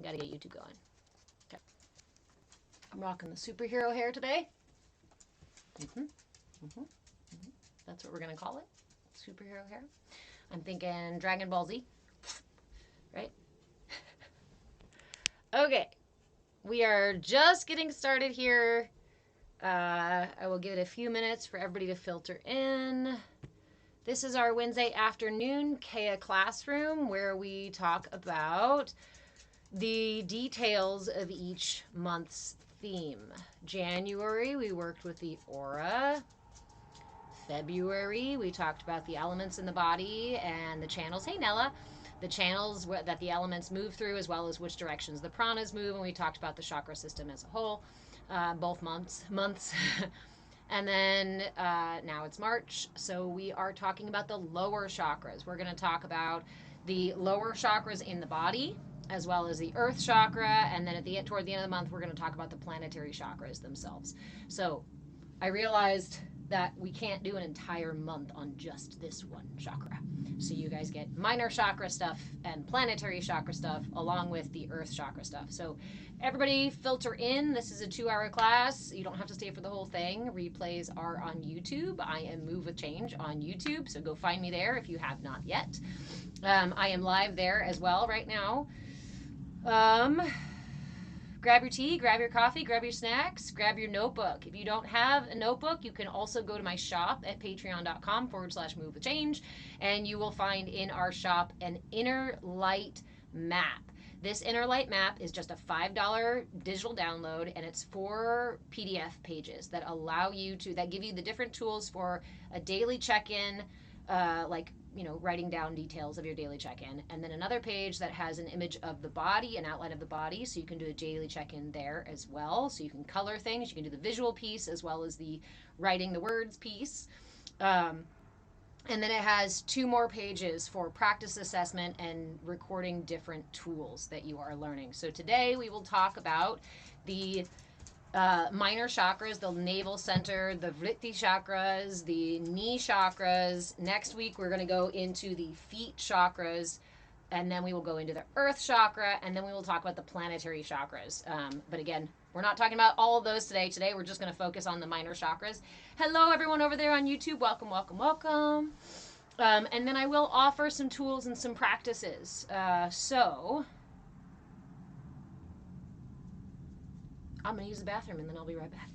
got to get YouTube going. Okay. I'm rocking the superhero hair today. That's what we're going to call it. Superhero hair. I'm thinking Dragon Ball Z. Right? Okay. We are just getting started here. I will give it a few minutes for everybody to filter in. This is our Wednesday afternoon CAYA classroom where we talk about the details of each month's theme. January, we worked with the aura. February, we talked about the elements in the body and the channels. Hey, Nella. The channels that the elements move through, as well as which directions the pranas move, and we talked about the chakra system as a whole, both months. And then now it's March, so we are talking about the lower chakras. We're going to talk about the lower chakras in the body, as well as the earth chakra, and then toward the end of the month, we're going to talk about the planetary chakras themselves. So I realized that we can't do an entire month on just this one chakra. So you guys get minor chakra stuff and planetary chakra stuff along with the earth chakra stuff. So everybody filter in. This is a 2-hour class. You don't have to stay for the whole thing. Replays are on YouTube. I am Move with Change on YouTube. So go find me there if you have not yet. I am live there as well right now. Grab your tea, grab your coffee, grab your snacks, grab your notebook. If you don't have a notebook, you can also go to my shop at patreon.com/move with change, and you will find in our shop an inner light map. This inner light map is just a $5 digital download, and it's 4 PDF pages that allow you that give you the different tools for a daily check-in, writing down details of your daily check-in, and then another page that has an image of the body, an outline of the body, so you can do a daily check-in there as well. So you can color things, you can do the visual piece as well as the writing the words piece. And then it has 2 more pages for practice assessment and recording different tools that you are learning. So today we will talk about the minor chakras, the navel center, the vritti chakras, the knee chakras. Next week, we're going to go into the feet chakras, and then we will go into the earth chakra, and then we will talk about the planetary chakras. But again, we're not talking about all of those today. Today, we're just going to focus on the minor chakras. Hello, everyone over there on YouTube. Welcome, welcome, welcome. And then I will offer some tools and some practices. I'm going to use the bathroom, and then I'll be right back.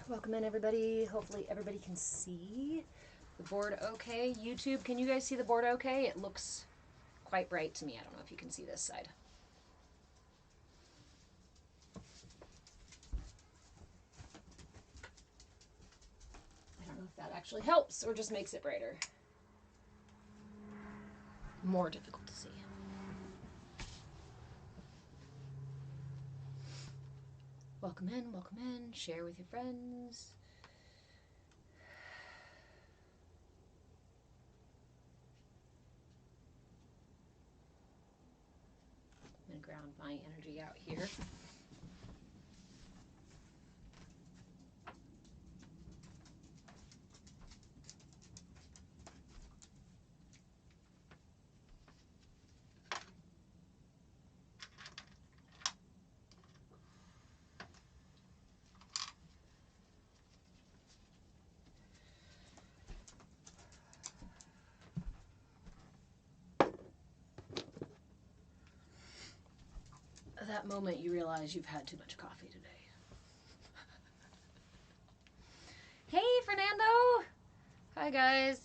Welcome in, everybody. Hopefully everybody can see the board okay. YouTube, can you guys see the board okay? It looks quite bright to me. I don't know if you can see this side. I don't know if that actually helps or just makes it brighter. More difficult to see. Welcome in, share with your friends. I'm going to ground my energy out here. that moment you realize you've had too much coffee today. Hey, Fernando! Hi, guys.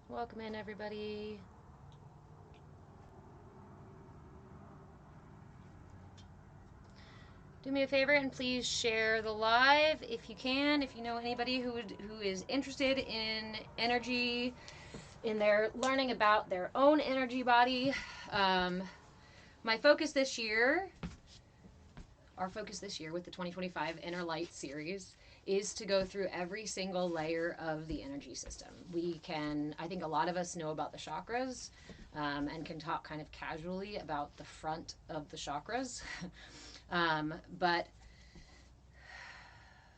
Welcome in, everybody. Do me a favor and please share the live if you can. If you know anybody who is interested in energy, in their learning about their own energy body. My focus this year, our focus this year with the 2025 Inner Light series is to go through every single layer of the energy system. I think a lot of us know about the chakras and can talk kind of casually about the front of the chakras. But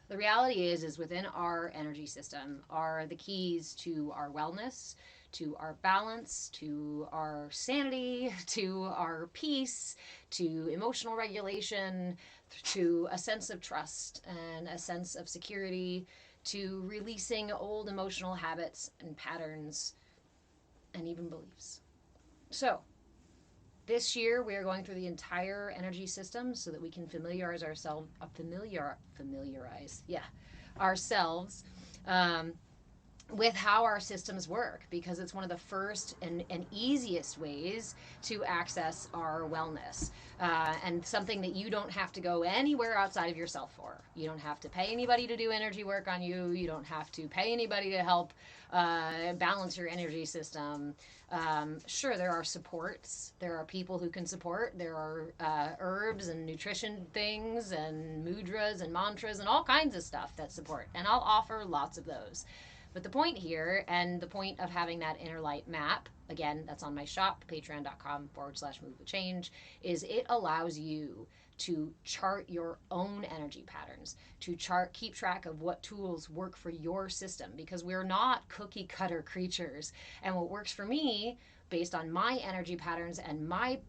the reality is within our energy system are the keys to our wellness, to our balance, to our sanity, to our peace, to emotional regulation, to a sense of trust and a sense of security, to releasing old emotional habits and patterns and even beliefs. So, this year, we are going through the entire energy system so that we can familiarize ourselves with how our systems work, because it's one of the first and easiest ways to access our wellness, and something that you don't have to go anywhere outside of yourself for. You don't have to pay anybody to do energy work on you. You don't have to pay anybody to help balance your energy system. Sure, there are supports. There are people who can support. There are herbs and nutrition things and mudras and mantras and all kinds of stuff that support. And I'll offer lots of those. But the point here, and the point of having that Inner Light map, again, that's on my shop, patreon.com/movewithchange, is it allows you to chart your own energy patterns, to keep track of what tools work for your system, because we're not cookie cutter creatures. And what works for me, based on my energy patterns and my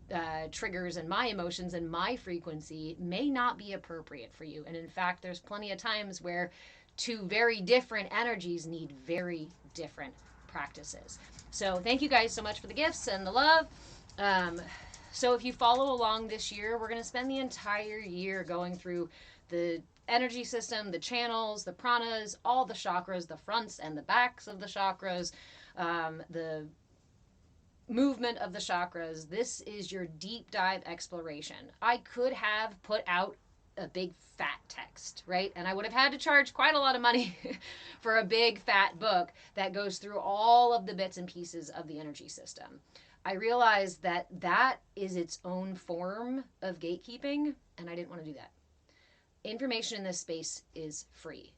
triggers and my emotions and my frequency, may not be appropriate for you. And in fact, there's plenty of times where two very different energies need very different practices. So thank you guys so much for the gifts and the love. So if you follow along this year, we're going to spend the entire year going through the energy system, the channels, the pranas, all the chakras, the fronts and the backs of the chakras, the movement of the chakras. This is your deep dive exploration. I could have put out a big fat text, right? And I would have had to charge quite a lot of money for a big fat book that goes through all of the bits and pieces of the energy system. I realized that that is its own form of gatekeeping, and I didn't want to do that. Information in this space is free.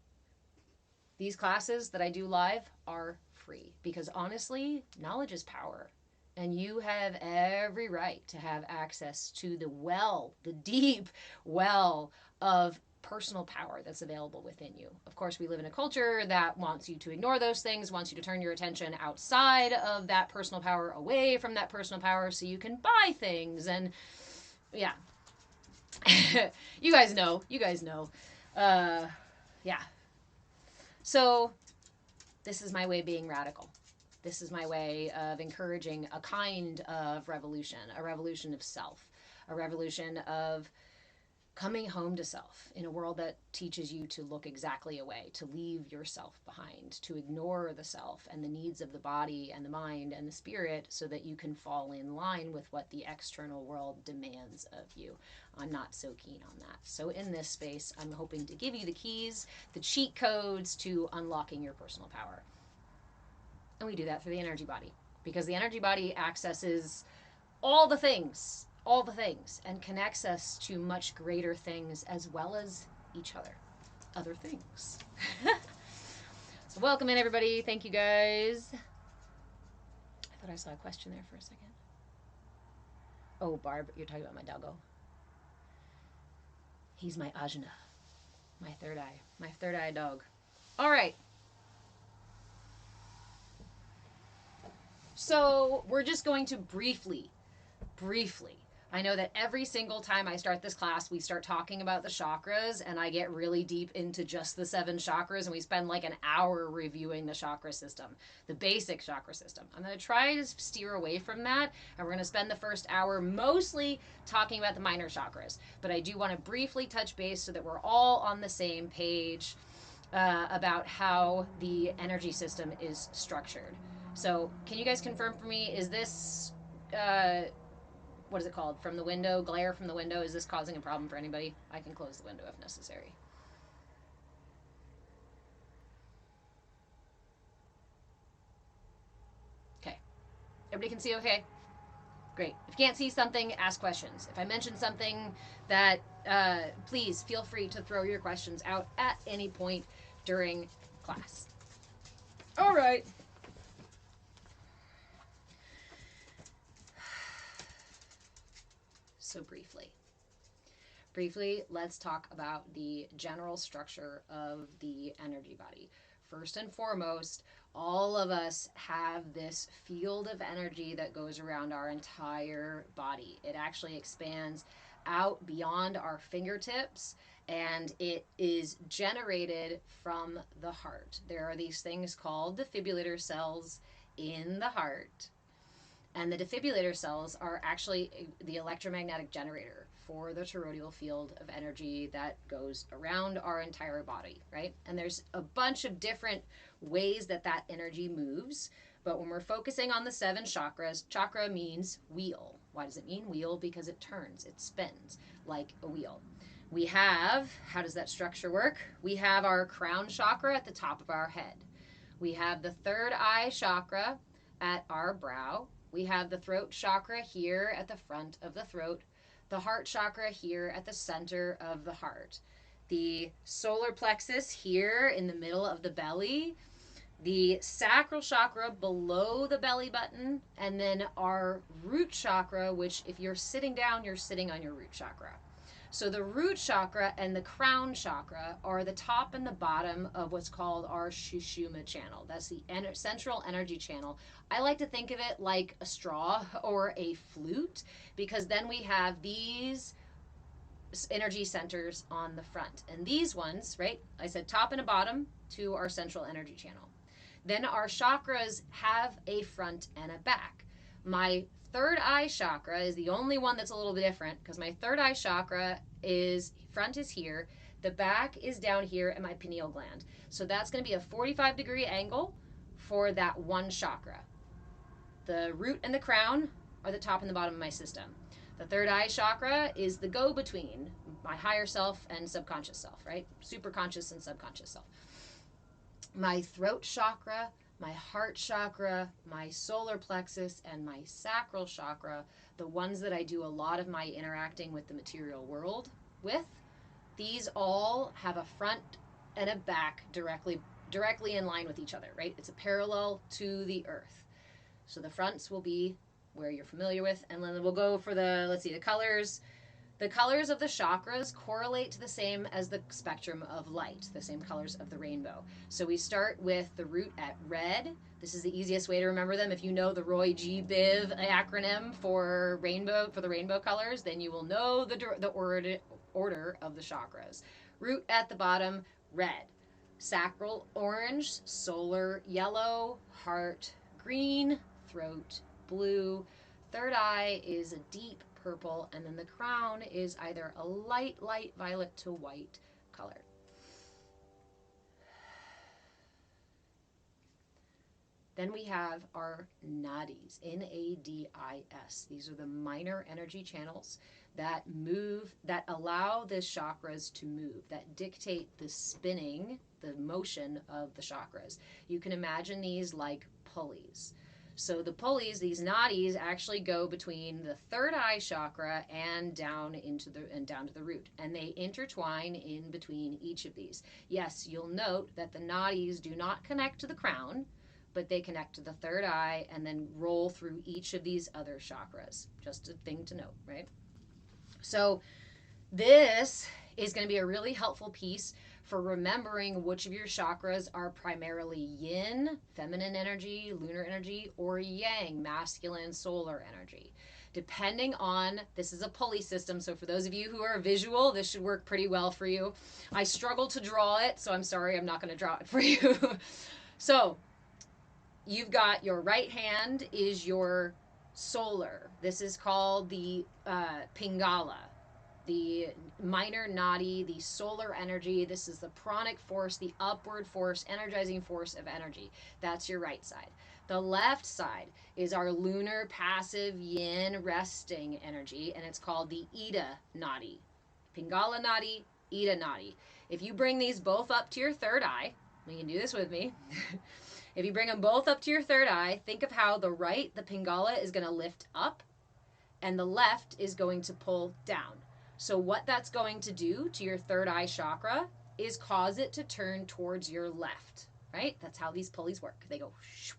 These classes that I do live are free because honestly, knowledge is power. And you have every right to have access to the deep well of personal power that's available within you. Of course, we live in a culture that wants you to ignore those things, wants you to turn your attention outside of that personal power, away from that personal power, so you can buy things. And yeah, you guys know. Yeah. So this is my way of being radical. This is my way of encouraging a kind of revolution, a revolution of self, a revolution of coming home to self in a world that teaches you to look exactly away, to leave yourself behind, to ignore the self and the needs of the body and the mind and the spirit so that you can fall in line with what the external world demands of you. I'm not so keen on that. So in this space, I'm hoping to give you the keys, the cheat codes to unlocking your personal power. And we do that through the energy body, because the energy body accesses all the things, and connects us to much greater things as well as each other things. So welcome in, everybody. Thank you, guys. I thought I saw a question there for a second. Oh, Barb, you're talking about my doggo. He's my ajna, my third eye dog. All right. So we're just going to briefly, I know that every single time I start this class, we start talking about the chakras, and I get really deep into just the 7 chakras, and we spend like an hour reviewing the chakra system, the basic chakra system. I'm going to try to steer away from that, and we're going to spend the first hour mostly talking about the minor chakras. But I do want to briefly touch base so that we're all on the same page about how the energy system is structured. So, can you guys confirm for me, is this what is it called? From the window, glare from the window. Is this causing a problem for anybody? I can close the window if necessary. Okay. Everybody can see okay? Great. If you can't see something, ask questions. If I mention something that, please feel free to throw your questions out at any point during class. All right. So briefly, let's talk about the general structure of the energy body. First and foremost, all of us have this field of energy that goes around our entire body. It actually expands out beyond our fingertips, and it is generated from the heart. There are these things called defibrillator cells in the heart. And the defibrillator cells are actually the electromagnetic generator for the toroidal field of energy that goes around our entire body, right? And there's a bunch of different ways that that energy moves. But when we're focusing on the 7 chakras, chakra means wheel. Why does it mean wheel? Because it turns, it spins like a wheel. We have, how does that structure work? We have our crown chakra at the top of our head. We have the third eye chakra at our brow. We have the throat chakra here at the front of the throat, the heart chakra here at the center of the heart, the solar plexus here in the middle of the belly, the sacral chakra below the belly button, and then our root chakra, which if you're sitting down, you're sitting on your root chakra. So the root chakra and the crown chakra are the top and the bottom of what's called our Sushumna channel. That's the central energy channel. I like to think of it like a straw or a flute, because then we have these energy centers on the front. And these ones, right, I said top and a bottom to our central energy channel. Then our chakras have a front and a back. My third eye chakra is the only one that's a little bit different, because my third eye chakra is, front is here, the back is down here at my pineal gland. So that's going to be a 45-degree angle for that one chakra. The root and the crown are the top and the bottom of my system. The third eye chakra is the go-between my higher self and subconscious self, right? Superconscious and subconscious self. My throat chakra, my heart chakra, my solar plexus, and my sacral chakra, the ones that I do a lot of my interacting with the material world with, these all have a front and a back directly in line with each other, right? It's a parallel to the earth. So the fronts will be where you're familiar with, and then we'll go for the, let's see, the colors. The colors of the chakras correlate to the same as the spectrum of light, the same colors of the rainbow. So we start with the root at red. This is the easiest way to remember them. If you know the Roy G. Biv acronym for the rainbow colors, then you will know the order of the chakras. Root at the bottom, red. Sacral, orange. Solar, yellow. Heart, green. Throat, blue. Third eye is a deep purple, and then the crown is either a light violet to white color. Then we have our nadis, N-A-D-I-S. These are the minor energy channels that move, that allow the chakras to move, that dictate the spinning, the motion of the chakras. You can imagine these like pulleys. So the pulleys, these nadis, actually go between the third eye chakra and down to the root, and they intertwine in between each of these. Yes, you'll note that the nadis do not connect to the crown, but they connect to the third eye and then roll through each of these other chakras. Just a thing to note, right? So this is going to be a really helpful piece for remembering which of your chakras are primarily yin, feminine energy, lunar energy, or yang, masculine, solar energy. depending on, this is a pulley system, so for those of you who are visual, this should work pretty well for you. I struggle to draw it, so I'm sorry, I'm not going to draw it for you. So you've got your right hand is your solar. This is called the Pingala, the minor nadi, the solar energy. This is the pranic force, the upward force, energizing force of energy. That's your right side. The left side is our lunar passive yin resting energy, and it's called the Ida nadi. Pingala nadi, Ida nadi. If you bring these both up to your third eye, you can do this with me. If you bring them both up to your third eye, think of how the right, the Pingala, is going to lift up, and the left is going to pull down. So what that's going to do to your third eye chakra is cause it to turn towards your left, right? That's how these pulleys work. They go shoop.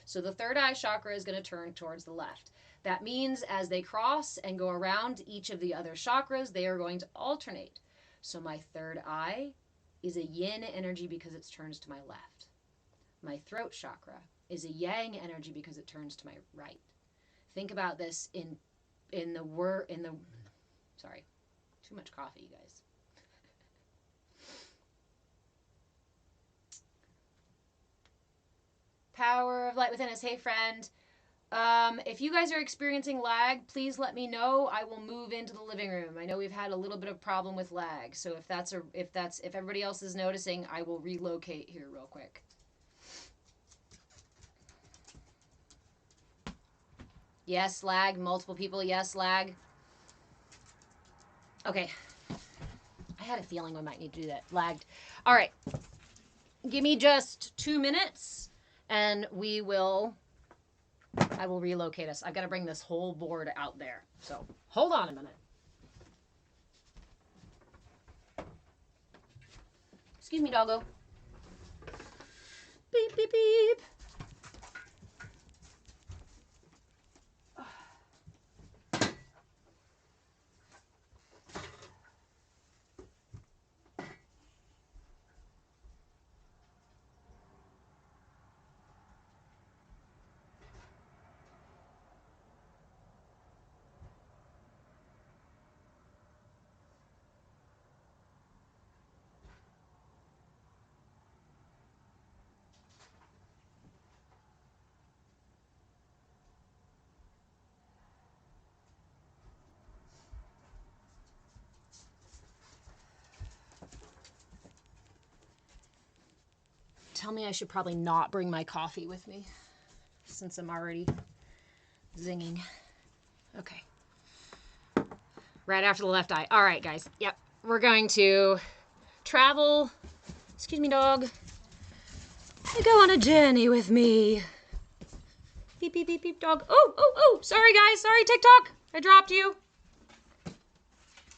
So the third eye chakra is going to turn towards the left. That means as they cross and go around each of the other chakras, they are going to alternate. So my third eye is a yin energy because it turns to my left. My throat chakra is a yang energy because it turns to my right. Think about this in the sorry, too much coffee, you guys. Power of light within us. Hey, friend. If you guys are experiencing lag, please let me know. I will move into the living room. I know we've had a little bit of problem with lag, so if everybody else is noticing, I will relocate here real quick. Yes, lag. Multiple people. Yes, lag. Okay. I had a feeling we might need to do that. Lagged. All right. Give me just 2 minutes, and I will relocate us. I've got to bring this whole board out there. So hold on a minute. Excuse me, doggo. Beep, beep, beep. Tell me I should probably not bring my coffee with me since I'm already zinging. Okay. Right after the left eye. All right, guys. Yep. We're going to travel. Excuse me, dog. Go on a journey with me. Beep, beep, beep, beep, dog. Oh, oh, oh. Sorry, guys. Sorry, TikTok. I dropped you.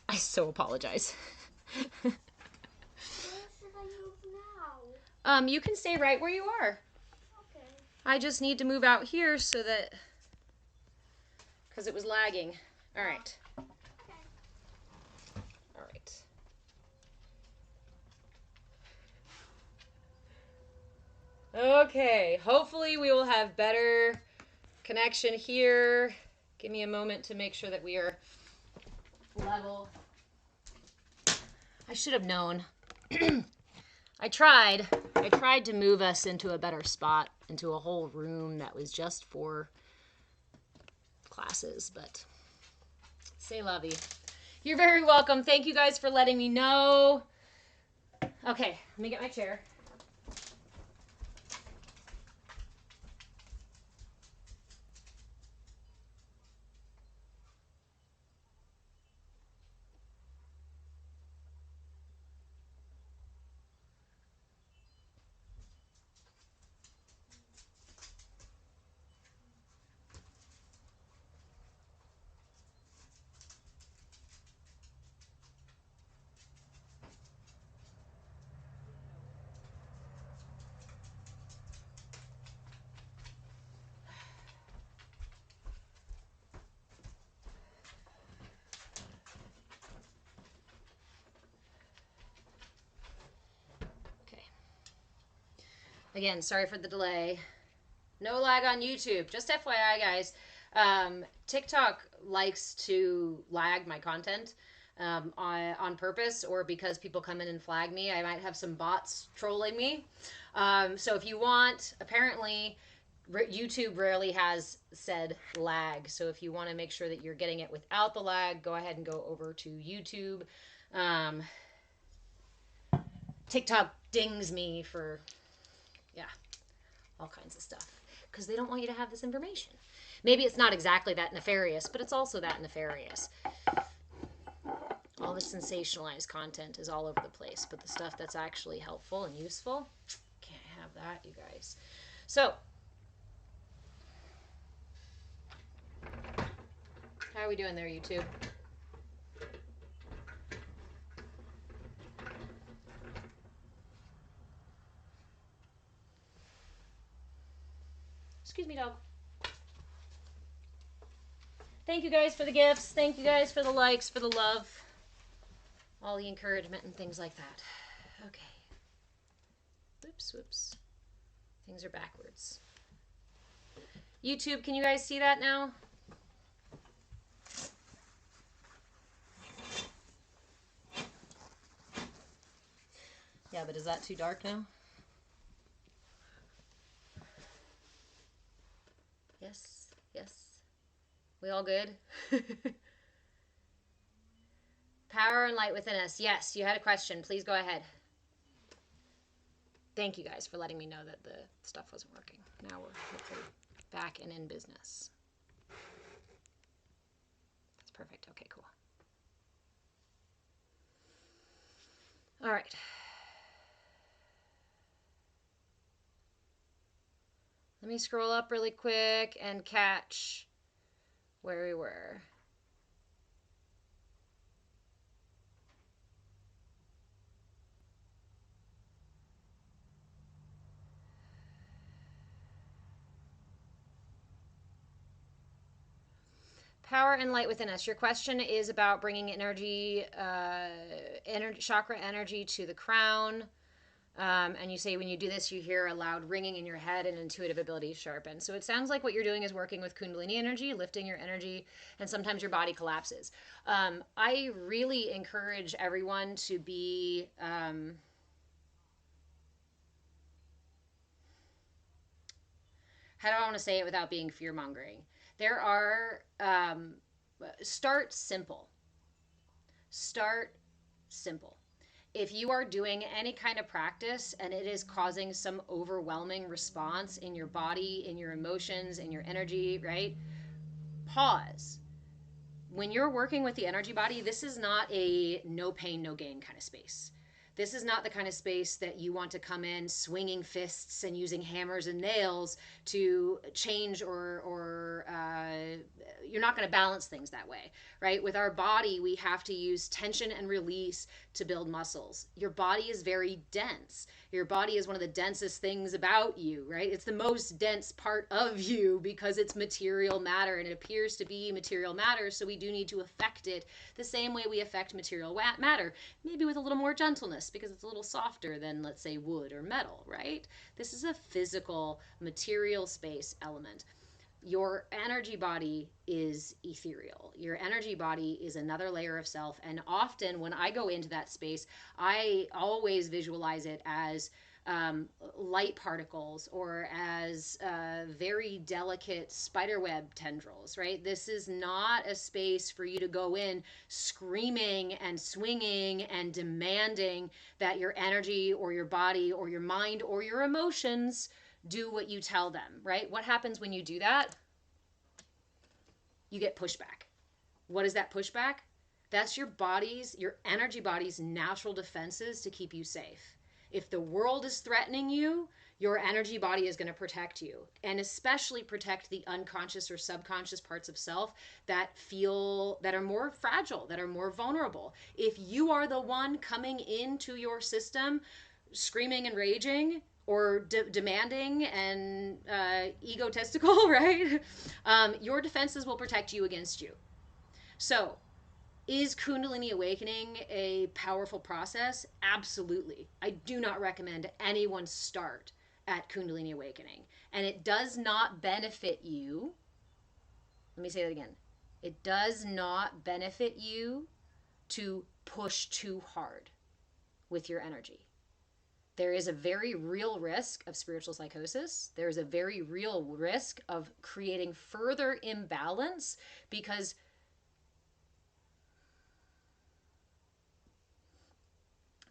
I so apologize. You can stay right where you are. Okay. I just need to move out here so that, because it was lagging. All right. Okay. All right. Okay. Hopefully we will have better connection here. Give me a moment to make sure that we are level. I should have known. I tried to move us into a better spot, into a whole room that was just for classes, but c'est la vie. You're very welcome. Thank you guys for letting me know. Okay, let me get my chair. Again, sorry for the delay. No lag on YouTube. Just FYI, guys. TikTok likes to lag my content on purpose, or because people come in and flag me. I might have some bots trolling me. So if you want, apparently, YouTube rarely has said lag. So if you want to make sure that you're getting it without the lag, go ahead and go over to YouTube. TikTok dings me for, yeah, all kinds of stuff because they don't want you to have this information. Maybe it's not exactly that nefarious, but it's also that nefarious. All the sensationalized content is all over the place, but the stuff that's actually helpful and useful, can't have that, you guys. So, how are we doing there, YouTube? Excuse me, dog. Thank you guys for the gifts. Thank you guys for the likes, for the love, all the encouragement and things like that. Okay. Whoops, whoops. Things are backwards. YouTube, can you guys see that now? Yeah, but is that too dark now? Yes, yes. We all good? Power and light within us. Yes, you had a question. Please go ahead. Thank you guys for letting me know that the stuff wasn't working. Now we're hopefully back and in business. That's perfect. Okay, cool. All right. Let me scroll up really quick and catch where we were. Power and light within us. Your question is about bringing energy, chakra energy to the crown. And you say when you do this, you hear a loud ringing in your head and intuitive ability sharpen. So it sounds like what you're doing is working with Kundalini energy, lifting your energy, and sometimes your body collapses. I really encourage everyone to be... how do I want to say it without being fear-mongering? There are... start simple. Start simple. If you are doing any kind of practice and it is causing some overwhelming response in your body, in your emotions, in your energy, right? Pause. When you're working with the energy body, this is not a no pain, no gain kind of space. This is not the kind of space that you want to come in swinging fists and using hammers and nails to change or you're not going to balance things that way, right? With our body, we have to use tension and release to build muscles. Your body is very dense. Your body is one of the densest things about you, right? It's the most dense part of you because it's material matter and it appears to be material matter. So we do need to affect it the same way we affect material matter, maybe with a little more gentleness because it's a little softer than, let's say, wood or metal, right? This is a physical, material space element. Your energy body is ethereal. Your energy body is another layer of self. And often when I go into that space, I always visualize it as light particles or as very delicate spiderweb tendrils, right? This is not a space for you to go in screaming and swinging and demanding that your energy or your body or your mind or your emotions do what you tell them, right? What happens when you do that? You get pushback. What is that pushback? That's your body's, your energy body's natural defenses to keep you safe. If the world is threatening you, your energy body is going to protect you, and especially protect the unconscious or subconscious parts of self that are more fragile, that are more vulnerable. If you are the one coming into your system screaming and raging, or demanding and egotistical, right? Your defenses will protect you against you. So, is Kundalini awakening a powerful process? Absolutely. I do not recommend anyone start at Kundalini awakening. And it does not benefit you Let me say that again. It does not benefit you to push too hard with your energy. There is a very real risk of spiritual psychosis. There is a very real risk of creating further imbalance because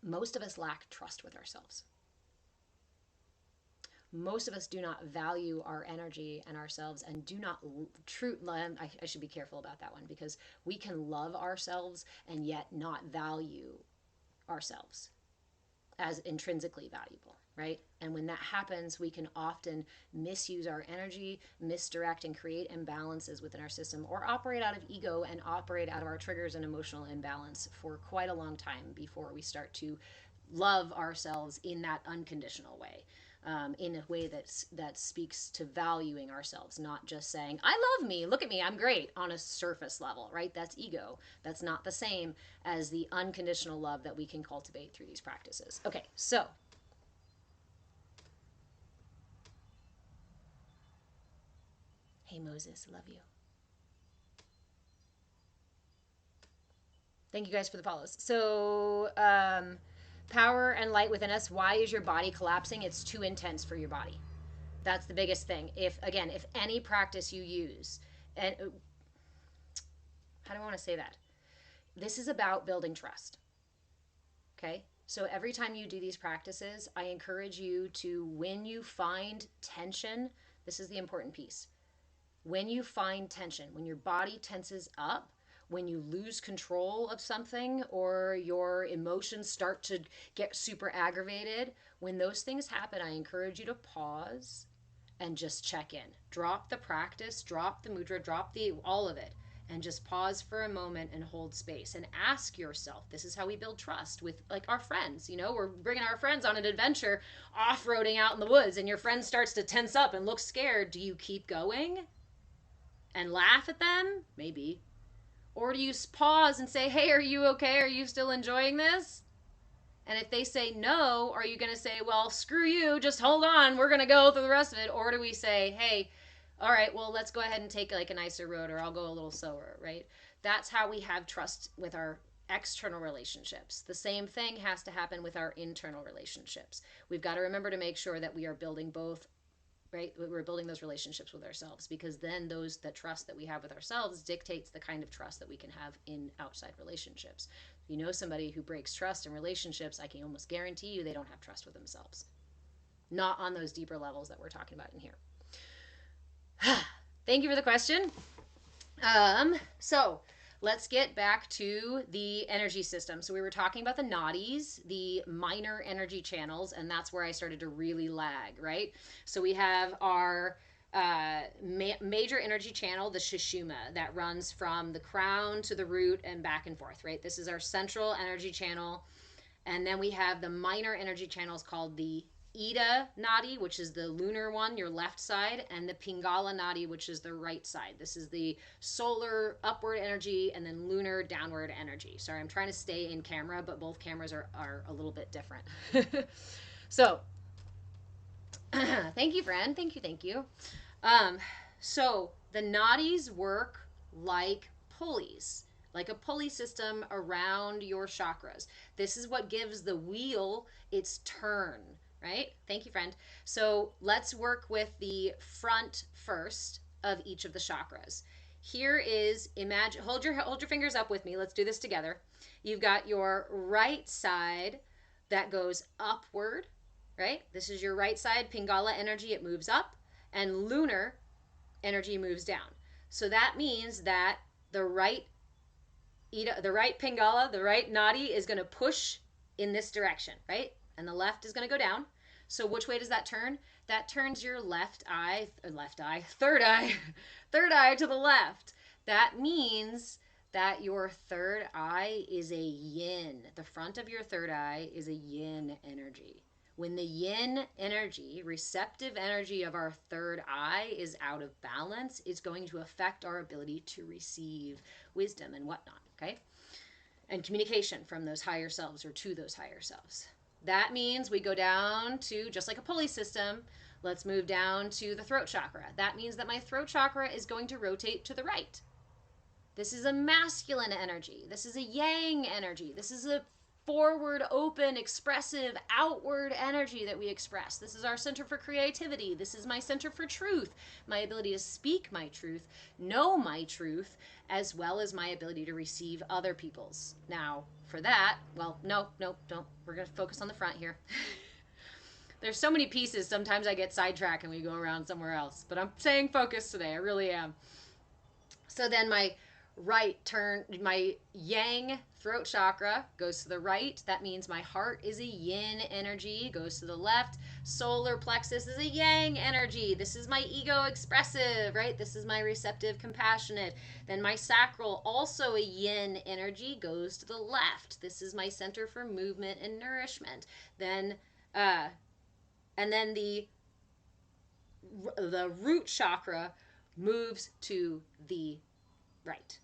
most of us lack trust with ourselves. Most of us do not value our energy and ourselves and do not I should be careful about that one because we can love ourselves and yet not value ourselves as intrinsically valuable, right? And when that happens, we can often misuse our energy, misdirect and create imbalances within our system, or operate out of ego and operate out of our triggers and emotional imbalance for quite a long time before we start to love ourselves in that unconditional way. In a way that speaks to valuing ourselves, not just saying, I love me, look at me, I'm great, on a surface level, right? That's ego. That's not the same as the unconditional love that we can cultivate through these practices. Okay, so hey Moses, love you. Thank you guys for the follows. So, power and light within us. Why is your body collapsing? It's too intense for your body. That's the biggest thing. If any practice you use, and how do I want to say that? This is about building trust. Okay? So every time you do these practices, I encourage you to, when you find tension, this is the important piece. When you find tension, when your body tenses up, when you lose control of something or your emotions start to get super aggravated, when those things happen, I encourage you to pause and just check in. Drop the practice, drop the mudra, drop the all of it, and just pause for a moment and hold space and ask yourself. This is how we build trust with like our friends. You know, we're bringing our friends on an adventure, off-roading out in the woods, and your friend starts to tense up and look scared. Do you keep going and laugh at them? Maybe. Or do you pause and say, hey, are you okay? Are you still enjoying this? And if they say no, are you going to say, well, screw you, just hold on, we're going to go through the rest of it? Or do we say, hey, all right, well, let's go ahead and take like a nicer road, or I'll go a little slower, right? That's how we have trust with our external relationships. The same thing has to happen with our internal relationships. We've got to remember to make sure that we are building both, right? We're building those relationships with ourselves, because then that trust that we have with ourselves dictates the kind of trust that we can have in outside relationships. If you know somebody who breaks trust in relationships, I can almost guarantee you they don't have trust with themselves. Not on those deeper levels that we're talking about in here. Thank you for the question. So let's get back to the energy system. So we were talking about the nadis, the minor energy channels, and that's where I started to really lag, right? So we have our major energy channel, the Sushumna, that runs from the crown to the root and back and forth, right? This is our central energy channel. And then we have the minor energy channels called the Ida Nadi, which is the lunar one, your left side, and the Pingala Nadi, which is the right side. This is the solar upward energy and then lunar downward energy. Sorry, I'm trying to stay in camera, but both cameras are a little bit different. So, thank you, friend. Thank you. So the nadis work like pulleys, like a pulley system around your chakras. This is what gives the wheel its turn, right? Thank you, friend. So let's work with the front first of each of the chakras. Here is, imagine, hold your fingers up with me. Let's do this together. You've got your right side that goes upward, right? This is your right side, Pingala energy, it moves up, and lunar energy moves down. So that means that the right Pingala, the right Nadi, is going to push in this direction, right? And the left is going to go down. So which way does that turn? That turns your third eye to the left. That means that your third eye is a yin. The front of your third eye is a yin energy. When the yin energy, receptive energy of our third eye is out of balance, it's going to affect our ability to receive wisdom and whatnot, okay? And communication from those higher selves or to those higher selves. That means we go down to, just like a pulley system, let's move down to the throat chakra. That means that my throat chakra is going to rotate to the right. This is a masculine energy. This is a yang energy. This is a forward, open, expressive, outward energy that we express. This is our center for creativity. This is my center for truth, my ability to speak my truth, know my truth, as well as my ability to receive other people's. Now, for that, well, no, don't. We're going to focus on the front here. There's so many pieces, sometimes I get sidetracked and we go around somewhere else. But I'm saying focus today, I really am. So then my my yang throat chakra goes to the right. That means my heart is a yin energy, goes to the left. Solar plexus is a yang energy. This is my ego expressive, right? This is my receptive, compassionate. Then my sacral, also a yin energy, goes to the left. This is my center for movement and nourishment. Then and then the root chakra moves to the right.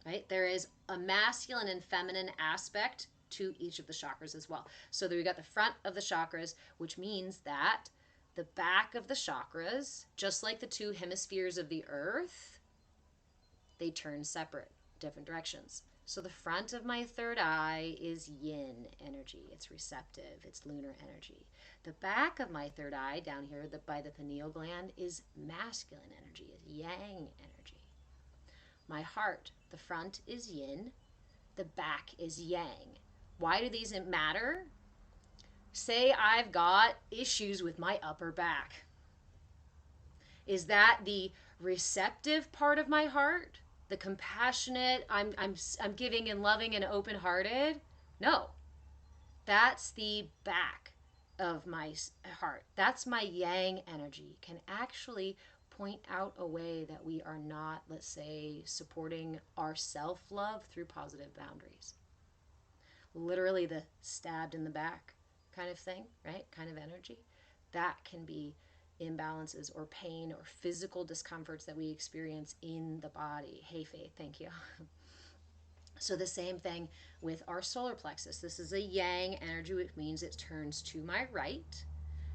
Right? There is a masculine and feminine aspect to each of the chakras as well. So we got the front of the chakras, which means that the back of the chakras, just like the two hemispheres of the earth, they turn separate, different directions. So the front of my third eye is yin energy. It's receptive. It's lunar energy. The back of my third eye, down here by the pineal gland, is masculine energy, is yang energy. My heart, the front is yin, the back is yang. Why do these matter? Say I've got issues with my upper back. Is that the receptive part of my heart? The compassionate, I'm giving and loving and open-hearted? No. That's the back of my heart. That's my yang energy. Can actually point out a way that we are not, let's say, supporting our self-love through positive boundaries. Literally the stabbed in the back kind of thing, right? Kind of energy. That can be imbalances or pain or physical discomforts that we experience in the body. Hey, Faith, thank you. So the same thing with our solar plexus. This is a yang energy, which means it turns to my right.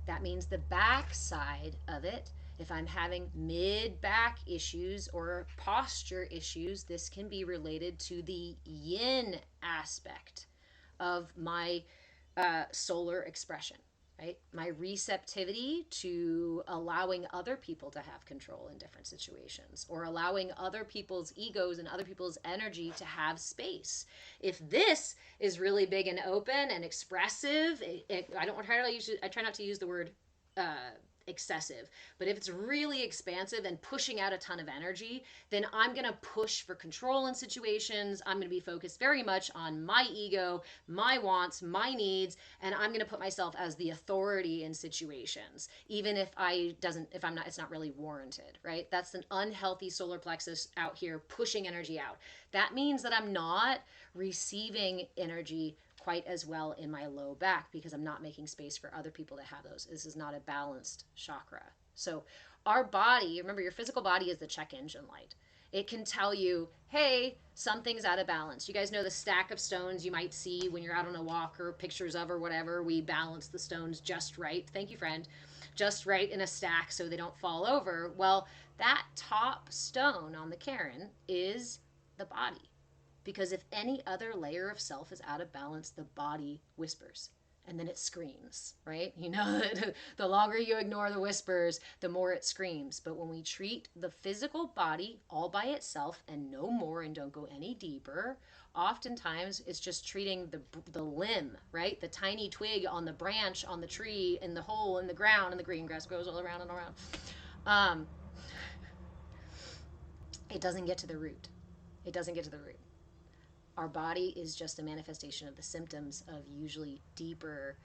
That means the back side of it. If I'm having mid-back issues or posture issues, this can be related to the yin aspect of my solar expression, right? My receptivity to allowing other people to have control in different situations, or allowing other people's egos and other people's energy to have space. If this is really big and open and expressive, I try not to use the word excessive, but if it's really expansive and pushing out a ton of energy, then I'm going to push for control in situations. I'm going to be focused very much on my ego, my wants, my needs, and I'm going to put myself as the authority in situations, even if it's not really warranted, right? That's an unhealthy solar plexus out here pushing energy out. That means that I'm not receiving energy quite as well in my low back because I'm not making space for other people to have those. This is not a balanced chakra. So our body, remember your physical body is the check engine light. It can tell you, hey, something's out of balance. You guys know the stack of stones you might see when you're out on a walk or pictures of or whatever. We balance the stones just right. Thank you, friend. Just right in a stack so they don't fall over. Well, that top stone on the cairn is the body. Because if any other layer of self is out of balance, the body whispers and then it screams, right? You know, the longer you ignore the whispers, the more it screams. But when we treat the physical body all by itself and no more and don't go any deeper, oftentimes it's just treating the limb, right? The tiny twig on the branch, on the tree, in the hole, in the ground, and the green grass grows all around and around. It doesn't get to the root. It doesn't get to the root. Our body is just a manifestation of the symptoms of usually deeper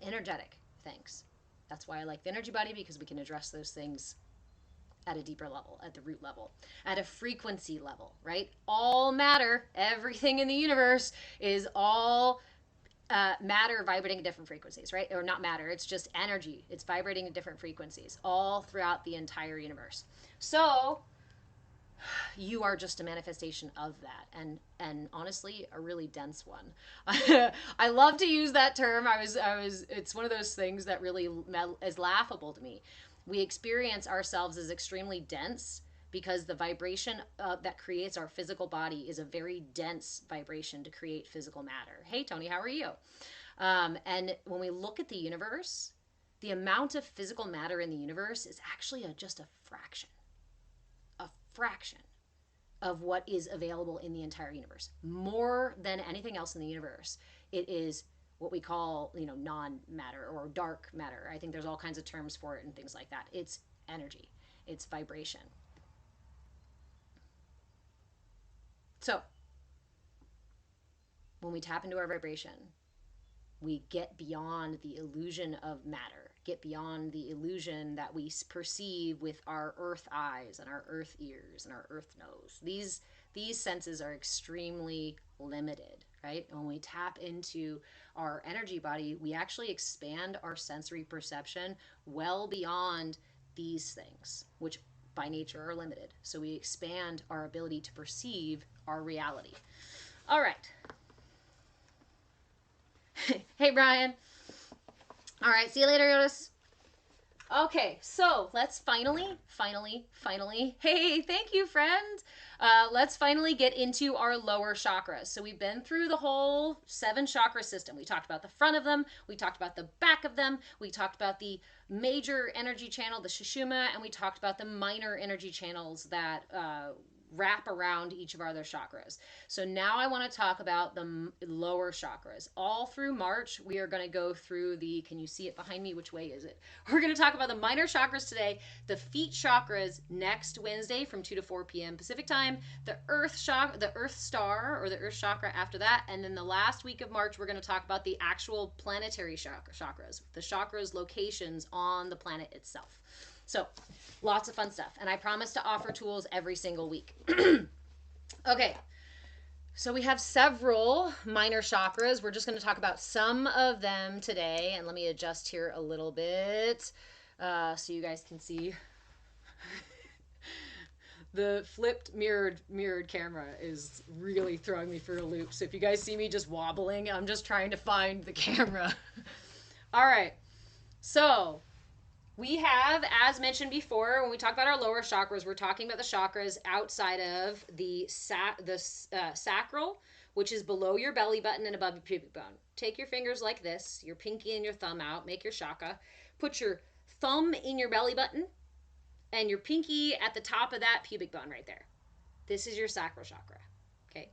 energetic things. That's why I like the energy body, because we can address those things at a deeper level, at the root level, at a frequency level, right? All matter, everything in the universe is all matter vibrating at different frequencies, right? Or not matter, it's just energy. It's vibrating at different frequencies all throughout the entire universe. So you are just a manifestation of that, and honestly a really dense one. I love to use that term. I was it's one of those things that really is laughable to me. We experience ourselves as extremely dense because the vibration that creates our physical body is a very dense vibration to create physical matter. Hey Tony, how are you? And when we look at the universe, the amount of physical matter in the universe is actually just a fraction of what is available in the entire universe. More than anything else in the universe, it is what we call, non-matter or dark matter. I think there's all kinds of terms for it and things like that. It's energy. It's vibration. So, when we tap into our vibration, we get beyond the illusion of matter, get beyond the illusion that we perceive with our earth eyes and our earth ears and our earth nose. These senses are extremely limited, right? And when we tap into our energy body, we actually expand our sensory perception well beyond these things, which by nature are limited. So we expand our ability to perceive our reality. All right. Hey, Brian. All right, see you later, Otis. Okay, so let's finally, hey, thank you, friend. Let's finally get into our lower chakras. So we've been through the whole 7 chakra system. We talked about the front of them. We talked about the back of them. We talked about the major energy channel, the Sushumna, and we talked about the minor energy channels that wrap around each of our other chakras. So now I want to talk about the lower chakras. All through March, we are going to go through the, can you see it behind me? Which way is it? We're going to talk about the minor chakras today, the feet chakras next Wednesday from 2 to 4 p.m. Pacific time, the earth chakra, the earth star or the earth chakra after that. And then the last week of March, we're going to talk about the actual planetary chakras, the chakras locations on the planet itself. So lots of fun stuff. And I promise to offer tools every single week. Okay. So we have several minor chakras. We're just going to talk about some of them today. And let me adjust here a little bit so you guys can see. The flipped mirrored camera is really throwing me for a loop. So if you guys see me just wobbling, I'm just trying to find the camera. All right. So we have, as mentioned before, when we talk about our lower chakras, we're talking about the chakras outside of the sacral, which is below your belly button and above your pubic bone. Take your fingers like this, your pinky and your thumb out, make your chakra. Put your thumb in your belly button and your pinky at the top of that pubic bone right there. This is your sacral chakra, okay?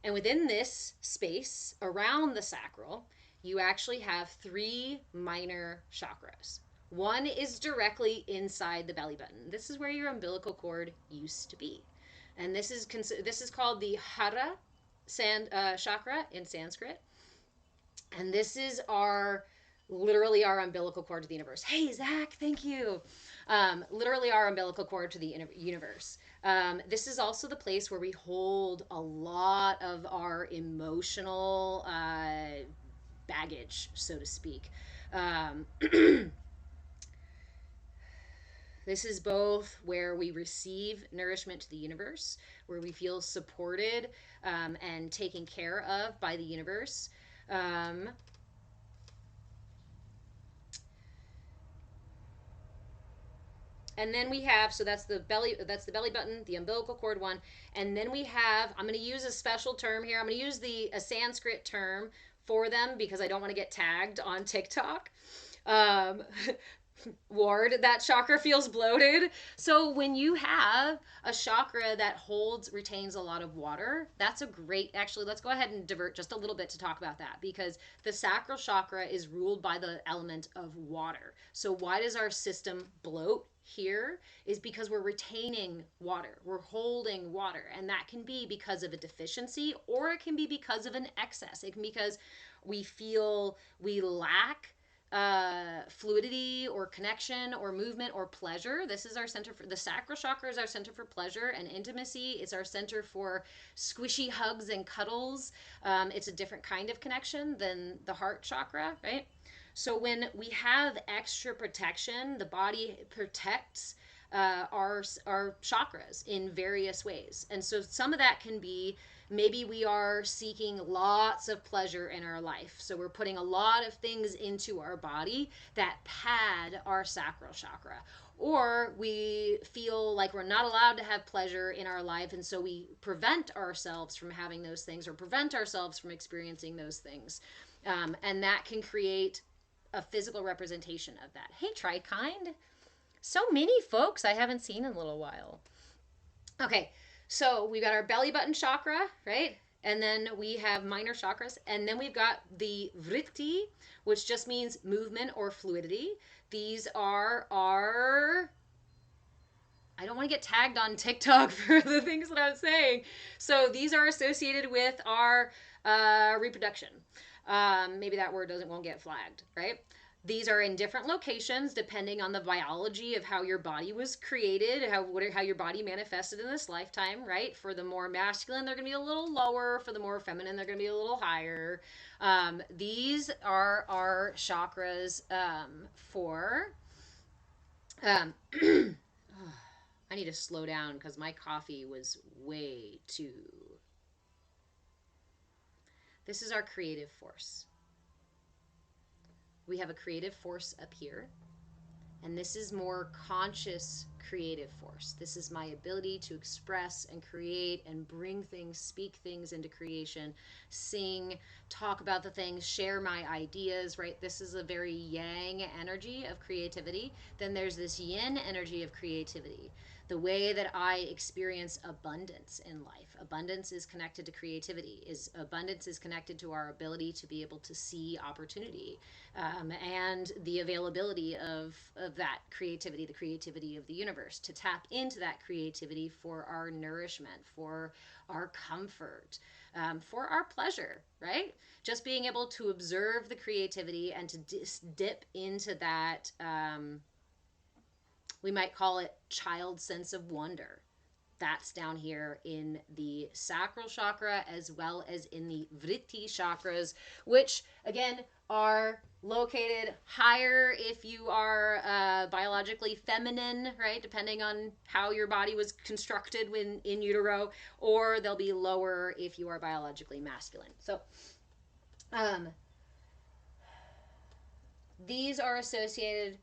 And within this space, around the sacral, you actually have 3 minor chakras. One is directly inside the belly button. This is where your umbilical cord used to be. And this is called the Hara chakra in Sanskrit. And this is literally our umbilical cord to the universe. Hey, Zach, thank you. Literally our umbilical cord to the universe. This is also the place where we hold a lot of our emotional baggage, so to speak. This is both where we receive nourishment to the universe, where we feel supported and taken care of by the universe. And then we have, so that's the belly button, the umbilical cord one. And then we have, I'm going to use a special term here. I'm going to use a Sanskrit term for them because I don't want to get tagged on TikTok. Ward, that chakra feels bloated. So when you have a chakra that retains a lot of water, that's a great, actually, let's go ahead and divert just a little bit to talk about that, because the sacral chakra is ruled by the element of water. So why does our system bloat here? Is because we're retaining water. We're holding water. And that can be because of a deficiency, or it can be because of an excess. It can be because we feel we lack fluidity or connection or movement or pleasure. This is our center for the sacral chakra, is our center for pleasure and intimacy. It's our center for squishy hugs and cuddles. It's a different kind of connection than the heart chakra, right? So when we have extra protection, the body protects our chakras in various ways. And so some of that can be maybe we are seeking lots of pleasure in our life. So we're putting a lot of things into our body that pad our sacral chakra. Or we feel like we're not allowed to have pleasure in our life, and so we prevent ourselves from having those things or prevent ourselves from experiencing those things. And that can create a physical representation of that. Hey, Trikind. So many folks I haven't seen in a little while. Okay, so we've got our belly button chakra, right? And then we have minor chakras. And then we've got the vritti, which just means movement or fluidity. These are our... I don't want to get tagged on TikTok for the things that I'm saying. So these are associated with our reproduction. Maybe that word won't get flagged, right? These are in different locations depending on the biology of how your body was created, how your body manifested in this lifetime, right? For the more masculine, they're going to be a little lower. For the more feminine, they're going to be a little higher. These are our chakras for... I need to slow down because my coffee was way too... This is our creative force. We have a creative force up here, and this is more conscious creative force. This is my ability to express and create and bring things, speak things into creation, sing, talk about the things, share my ideas, right? This is a very yang energy of creativity. Then there's this yin energy of creativity. The way that I experience abundance in life. Abundance is connected to creativity. Abundance is connected to our ability to be able to see opportunity and the availability of that creativity, the creativity of the universe, to tap into that creativity for our nourishment, for our comfort, for our pleasure, right? Just being able to observe the creativity and to dip into that... we might call it child sense of wonder. That's down here in the sacral chakra as well as in the vritti chakras, which again are located higher if you are biologically feminine, right? Depending on how your body was constructed when in utero, or they'll be lower if you are biologically masculine. So these are associated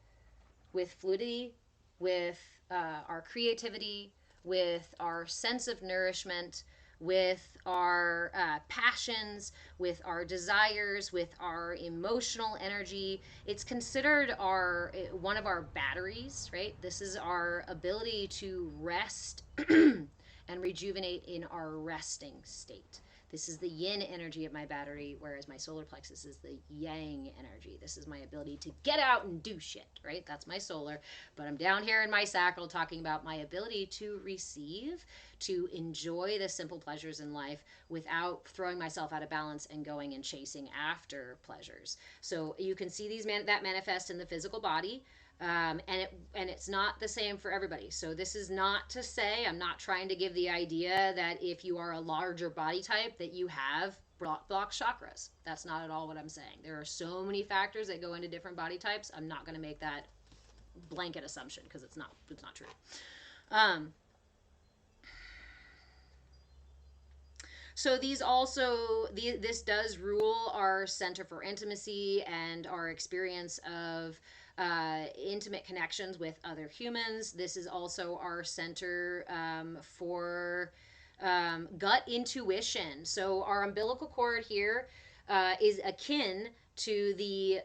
with fluidity, with our creativity, with our sense of nourishment, with our passions, with our desires, with our emotional energy. It's considered one of our batteries, right? This is our ability to rest and rejuvenate in our resting state. This is the yin energy of my battery, whereas my solar plexus is the yang energy. This is my ability to get out and do shit, right? That's my solar. But I'm down here in my sacral talking about my ability to receive, to enjoy the simple pleasures in life without throwing myself out of balance and going and chasing after pleasures. So you can see that manifest in the physical body. And it's not the same for everybody. So this is not to say, I'm not trying to give the idea that if you are a larger body type that you have block chakras. That's not at all what I'm saying. There are so many factors that go into different body types. I'm not going to make that blanket assumption because it's not true. So this does rule our center for intimacy and our experience of intimate connections with other humans. This is also our center for gut intuition. So our umbilical cord here is akin to the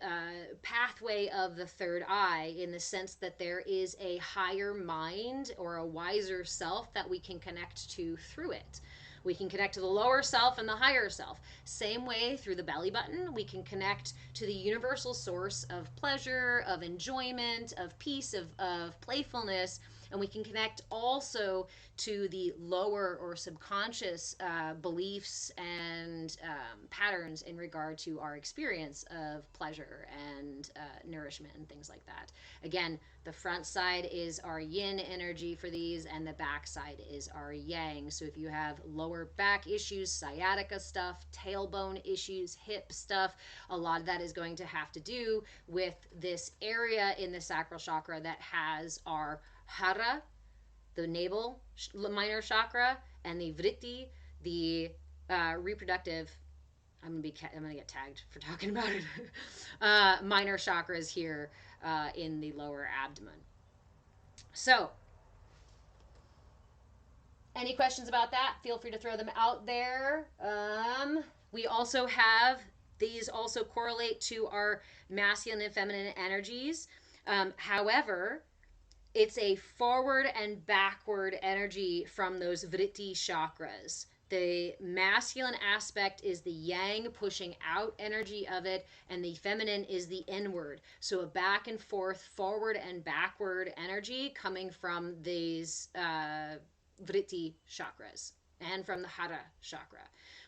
pathway of the third eye, in the sense that there is a higher mind or a wiser self that we can connect to through it. We can connect to the lower self and the higher self. Same way through the belly button, we can connect to the universal source of pleasure, of enjoyment, of peace, of playfulness. And we can connect also to the lower or subconscious beliefs and patterns in regard to our experience of pleasure and nourishment and things like that. Again, the front side is our yin energy for these, and the back side is our yang. So if you have lower back issues, sciatica stuff, tailbone issues, hip stuff, a lot of that is going to have to do with this area in the sacral chakra that has our Hara, the navel minor chakra, and the Vritti, the reproductive. I'm gonna get tagged for talking about it. Minor chakras here in the lower abdomen. So, any questions about that? Feel free to throw them out there. We also have these also correlate to our masculine and feminine energies. However, it's a forward and backward energy from those vritti chakras. The masculine aspect is the yang pushing out energy of it, and the feminine is the inward. So a back and forth, forward and backward energy coming from these vritti chakras and from the hara chakra.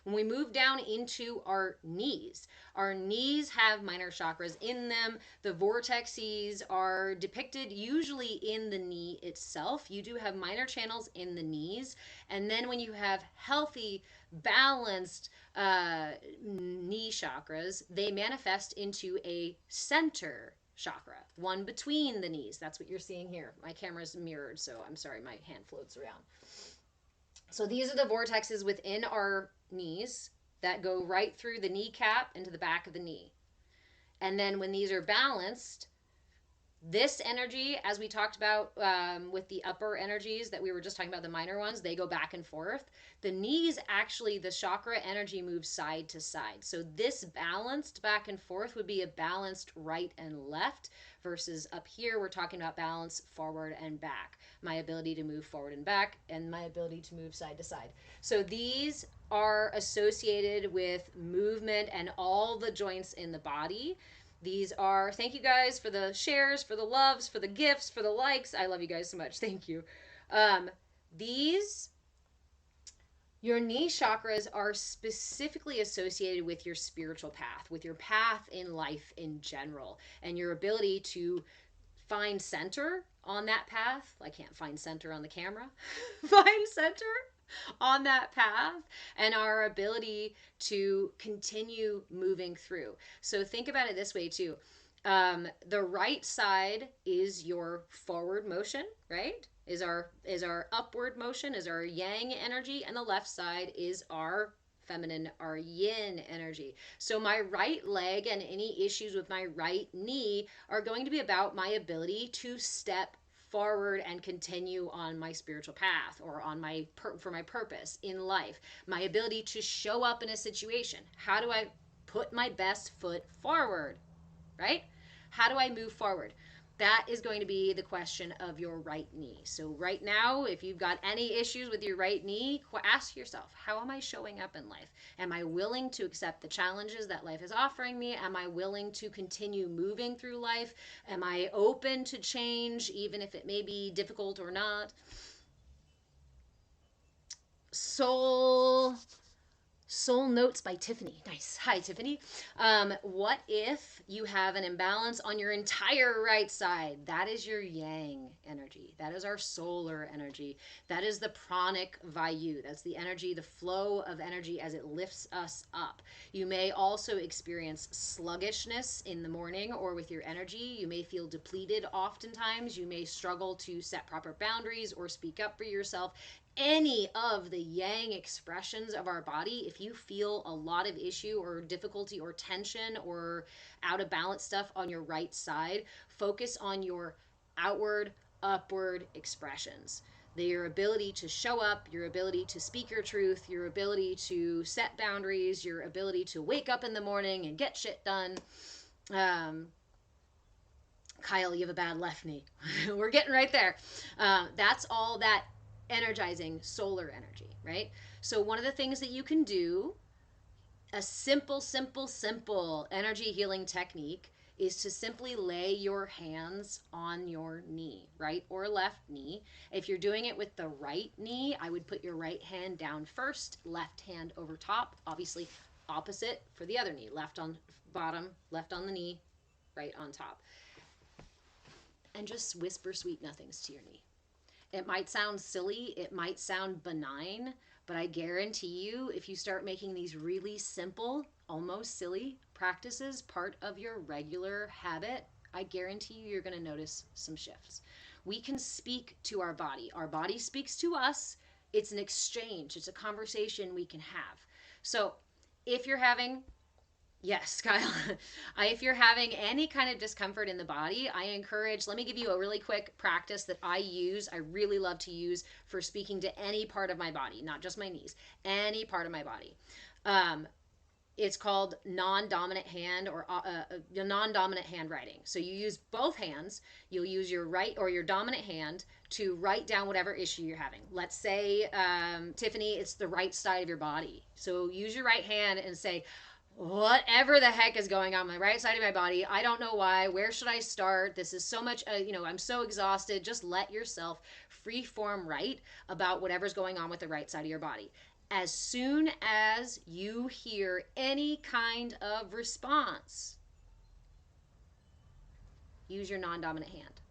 When we move down into our knees have minor chakras in them. The vortices are depicted usually in the knee itself. You do have minor channels in the knees. And then when you have healthy, balanced knee chakras, they manifest into a center chakra, one between the knees. That's what you're seeing here. My camera's mirrored, so I'm sorry, my hand floats around. So these are the vortexes within our knees that go right through the kneecap into the back of the knee. And then when these are balanced, this energy, as we talked about with the upper energies that we were just talking about, the minor ones, they go back and forth. The knees, actually, the chakra energy moves side to side. So this balanced back and forth would be a balanced right and left, versus up here, we're talking about balance forward and back. My ability to move forward and back, and my ability to move side to side. So these are associated with movement and all the joints in the body. These are, thank you guys for the shares, for the loves, for the gifts, for the likes. I love you guys so much. Thank you. Your knee chakras are specifically associated with your spiritual path, with your path in life in general, and your ability to find center on that path. I can't find center on the camera. Find center on that path, and our ability to continue moving through. So think about it this way too. The right side is your forward motion, right? Is our upward motion, is our yang energy, and the left side is our feminine, our yin energy. So my right leg and any issues with my right knee are going to be about my ability to step forward and continue on my spiritual path, or on for my purpose in life. My ability to show up in a situation. How do I put my best foot forward, right? How do I move forward? That is going to be the question of your right knee. So right now, if you've got any issues with your right knee, ask yourself, how am I showing up in life? Am I willing to accept the challenges that life is offering me? Am I willing to continue moving through life? Am I open to change, even if it may be difficult or not? Soul Notes by Tiffany. Nice. Hi, Tiffany. What if you have an imbalance on your entire right side? That is your yang energy. That is our solar energy. That is the pranic vayu. That's the energy, the flow of energy as it lifts us up. You may also experience sluggishness in the morning or with your energy. You may feel depleted oftentimes. You may struggle to set proper boundaries or speak up for yourself. Any of the yang expressions of our body, if you feel a lot of issue or difficulty or tension or out of balance stuff on your right side, focus on your outward, upward expressions. Your ability to show up, your ability to speak your truth, your ability to set boundaries, your ability to wake up in the morning and get shit done. Kyle, you have a bad left knee. We're getting right there. That's all that energizing solar energy, right? So one of the things that you can do, a simple energy healing technique, is to simply lay your hands on your knee, right or left knee. If you're doing it with the right knee, I would put your right hand down first, left hand over top, obviously opposite for the other knee, left on bottom, left on the knee, right on top. And just whisper sweet nothings to your knee. It might sound silly, it might sound benign, but I guarantee you, if you start making these really simple, almost silly practices part of your regular habit I guarantee you're going to notice some shifts. We can speak to our body. Our body speaks to us. It's an exchange, it's a conversation we can have. So if you're having, yes, Kyle, if you're having any kind of discomfort in the body, I encourage, let me give you a really quick practice that I use. I really love to use for speaking to any part of my body, not just my knees, any part of my body. It's called non-dominant hand or non-dominant handwriting. So you use both hands. You'll use your right or your dominant hand to write down whatever issue you're having. Let's say, Tiffany, it's the right side of your body. So use your right hand and say, whatever the heck is going on my right side of my body, I don't know why. Where should I start? This is so much, I'm so exhausted. Just let yourself free form write about whatever's going on with the right side of your body. As soon as you hear any kind of response, use your non-dominant hand.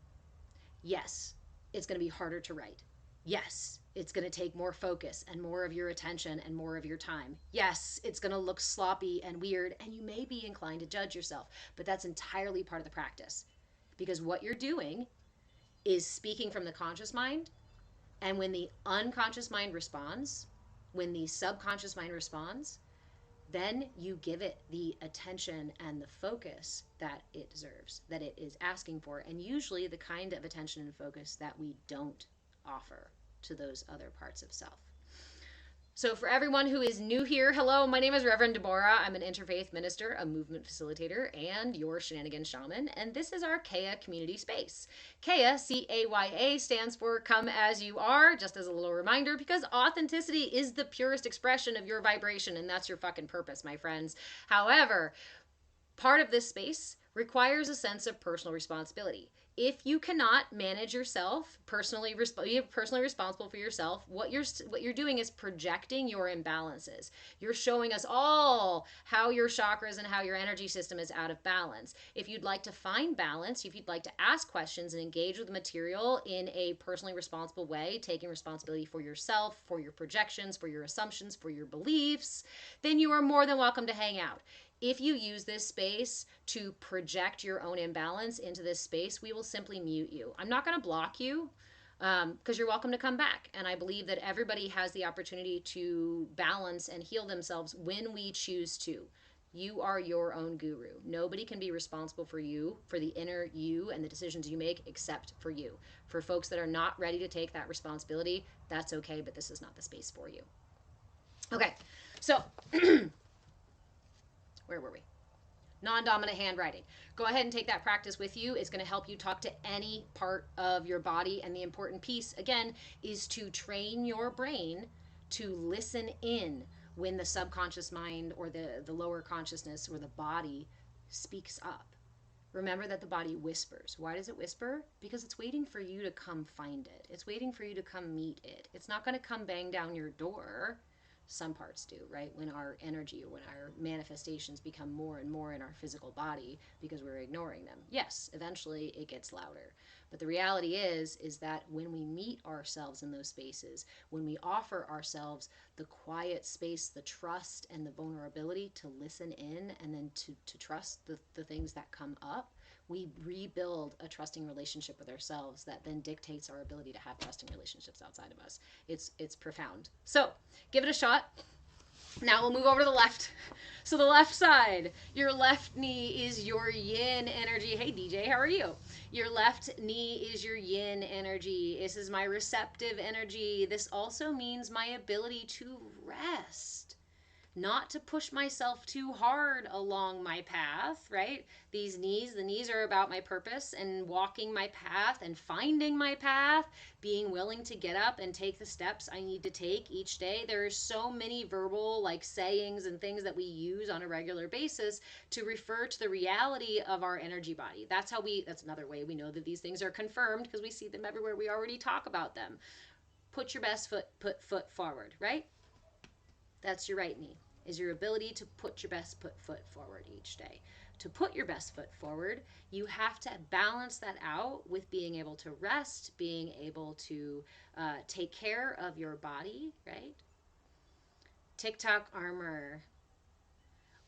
Yes, it's going to be harder to write. Yes, it's going to take more focus and more of your attention and more of your time. Yes, it's going to look sloppy and weird, and you may be inclined to judge yourself, but that's entirely part of the practice. Because what you're doing is speaking from the conscious mind, and when the unconscious mind responds, when the subconscious mind responds, then you give it the attention and the focus that it deserves, that it is asking for, and usually the kind of attention and focus that we don't offer to those other parts of self. So for everyone who is new here, hello, my name is Reverend Deborah. I'm an interfaith minister, a movement facilitator, and your shenanigan shaman, and this is our CAYA community space. CAYA, C-A-Y-A, stands for Come As You Are, just as a little reminder, because authenticity is the purest expression of your vibration, and that's your fucking purpose, my friends. However, part of this space requires a sense of personal responsibility. If you cannot manage yourself, personally responsible for yourself, what you're doing is projecting your imbalances. You're showing us all how your chakras and how your energy system is out of balance. If you'd like to find balance, if you'd like to ask questions and engage with the material in a personally responsible way, taking responsibility for yourself, for your projections, for your assumptions, for your beliefs, then you are more than welcome to hang out. If you use this space to project your own imbalance into this space, we will simply mute you. I'm not going to block you because you're welcome to come back. And I believe that everybody has the opportunity to balance and heal themselves when we choose to. You are your own guru. Nobody can be responsible for you, for the inner you and the decisions you make, except for you. For folks that are not ready to take that responsibility, that's okay, but this is not the space for you. Okay, so where were we? Non-dominant handwriting. Go ahead and take that practice with you. It's going to help you talk to any part of your body. And the important piece, again, is to train your brain to listen in when the subconscious mind or the lower consciousness or the body speaks up. Remember that the body whispers. Why does it whisper? Because it's waiting for you to come find it. It's waiting for you to come meet it. It's not going to come bang down your door. Some parts do, right? When our energy or when our manifestations become more and more in our physical body because we're ignoring them. Yes, eventually it gets louder. But the reality is that when we meet ourselves in those spaces, when we offer ourselves the quiet space, the trust and the vulnerability to listen in and then to trust the things that come up, we rebuild a trusting relationship with ourselves that then dictates our ability to have trusting relationships outside of us. It's profound. So give it a shot. Now we'll move over to the left. So the left side, your left knee is your yin energy. Hey DJ, how are you? Your left knee is your yin energy. This is my receptive energy. This also means my ability to rest. Not to push myself too hard along my path, right? The knees are about my purpose and walking my path and finding my path, being willing to get up and take the steps I need to take each day. There are so many verbal sayings and things that we use on a regular basis to refer to the reality of our energy body. That's another way we know that these things are confirmed because we see them everywhere. We already talk about them. Put your best foot forward, right? That's your right knee, is your ability to put your best foot forward each day. To put your best foot forward, you have to balance that out with being able to rest, being able to take care of your body, right? TikTok armor.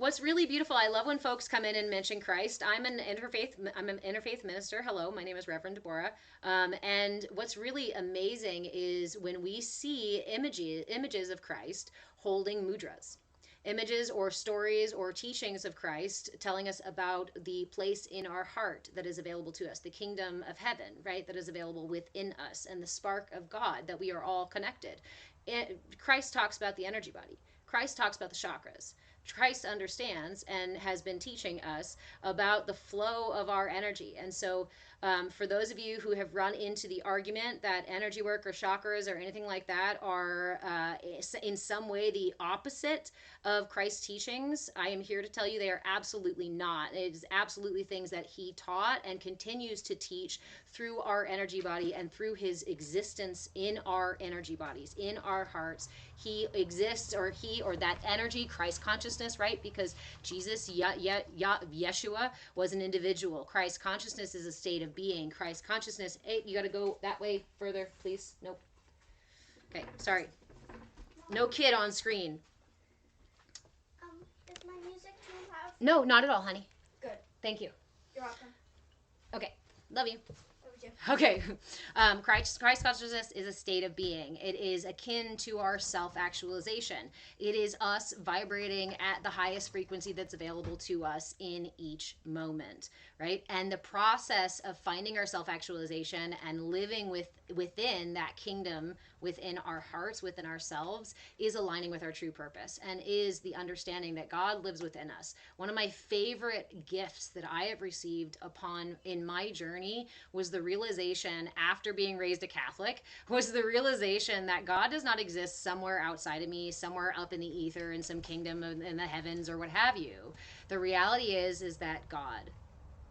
What's really beautiful, I love when folks come in and mention Christ. I'm an interfaith minister. Hello, my name is Reverend Deborah. And what's really amazing is when we see images of Christ holding mudras, images or stories or teachings of Christ telling us about the place in our heart that is available to us, the kingdom of heaven, right, that is available within us, and the spark of God, that we are all connected. Christ talks about the energy body. Christ talks about the chakras. Christ understands and has been teaching us about the flow of our energy. And so, for those of you who have run into the argument that energy work or chakras or anything like that are in some way the opposite of Christ's teachings, I am here to tell you they are absolutely not. It is absolutely things that he taught and continues to teach through our energy body and through his existence in our energy bodies, in our hearts. He exists, or that energy, Christ consciousness, right? Because Jesus, Yeshua, was an individual. Christ consciousness is a state of being. Christ consciousness, hey, you got to go that way further, please. Nope. Okay, sorry. No kid on screen. Is my music too loud? No, not at all, honey. Good. Thank you. You're welcome. Okay, love you. Love you. Okay. Christ consciousness is a state of being. It is akin to our self-actualization. It is us vibrating at the highest frequency that's available to us in each moment, right? And the process of finding our self-actualization and living within that kingdom, within our hearts, within ourselves, is aligning with our true purpose and is the understanding that God lives within us. One of my favorite gifts that I have received in my journey was the realization, after being raised a Catholic, was the realization that God does not exist somewhere outside of me, somewhere up in the ether in some kingdom in the heavens or what have you. The reality is that God,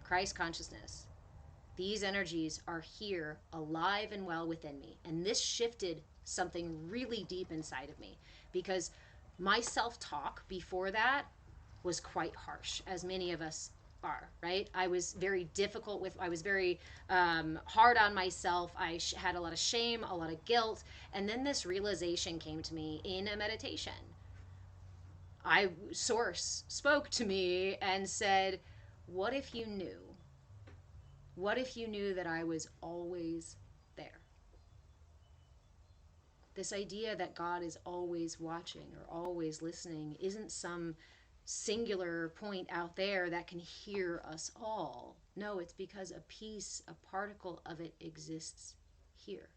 Christ consciousness, these energies are here, alive and well within me. And this shifted something really deep inside of me, because my self-talk before that was quite harsh, as many of us are, right? I was very hard on myself. I had a lot of shame, a lot of guilt. And then this realization came to me in a meditation. Source spoke to me and said, what if you knew? What if you knew that I was always there? This idea that God is always watching or always listening isn't some singular point out there that can hear us all. No, it's because a particle of it exists here.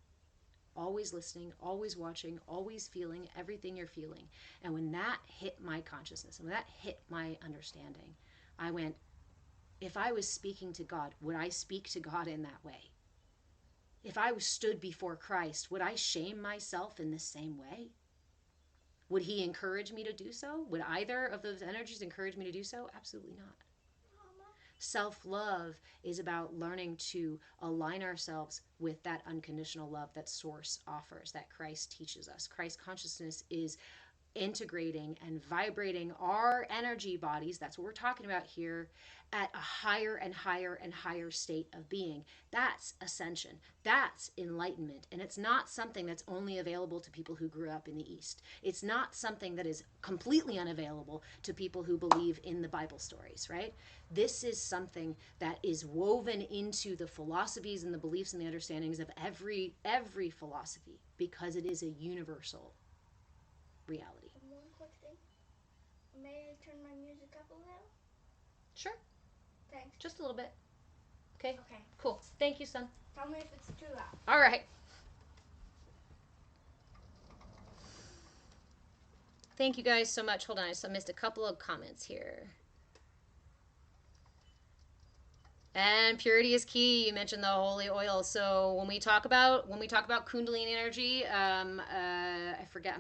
Always listening, always watching, always feeling everything you're feeling. And when that hit my consciousness, and when that hit my understanding, I went, if I was speaking to God, would I speak to God in that way? If I was stood before Christ, would I shame myself in the same way? Would he encourage me to do so? Would either of those energies encourage me to do so? Absolutely not. Self-love is about learning to align ourselves with that unconditional love that Source offers, that Christ teaches us. Christ consciousness is integrating and vibrating our energy bodies, that's what we're talking about here, at a higher and higher and higher state of being. That's ascension. That's enlightenment. And it's not something that's only available to people who grew up in the East. It's not something that is completely unavailable to people who believe in the Bible stories, right? This is something that is woven into the philosophies and the beliefs and the understandings of every philosophy, because it is a universal reality. One quick thing. May I turn my music up a little? Sure. Thanks. Just a little bit. Okay? Okay. Cool. Thank you, son. Tell me if it's too loud. All right. Thank you guys so much. Hold on, I missed a couple of comments here. And purity is key. You mentioned the holy oil. So when we talk about Kundalini energy, I forgot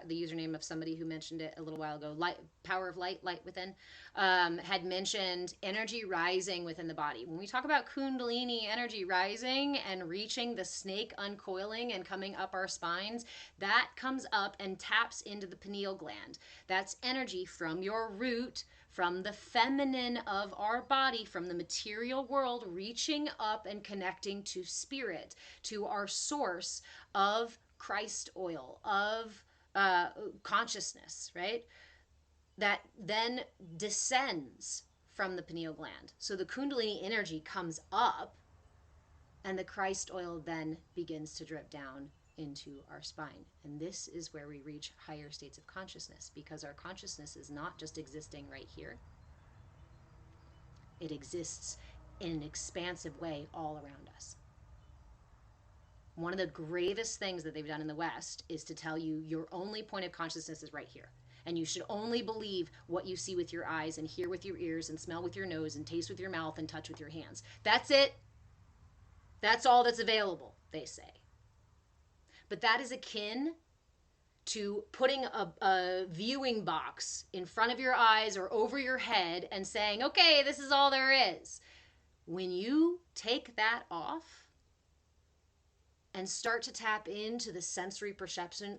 the username of somebody who mentioned it a little while ago. Power of light within, had mentioned energy rising within the body. When we talk about Kundalini energy rising and reaching the snake uncoiling and coming up our spines, that comes up and taps into the pineal gland. That's energy from your root, from the feminine of our body, from the material world, reaching up and connecting to spirit, to our source of Christ oil, of consciousness, right? that then descends from the pineal gland. So the Kundalini energy comes up, and the Christ oil then begins to drip down into our spine. And this is where we reach higher states of consciousness, because our consciousness is not just existing right here, it exists in an expansive way all around us. One of the gravest things that they've done in the West is to tell you your only point of consciousness is right here. And you should only believe what you see with your eyes and hear with your ears and smell with your nose and taste with your mouth and touch with your hands. That's it. That's all that's available, they say. But that is akin to putting a viewing box in front of your eyes or over your head and saying, okay, this is all there is. When you take that off and start to tap into the sensory perception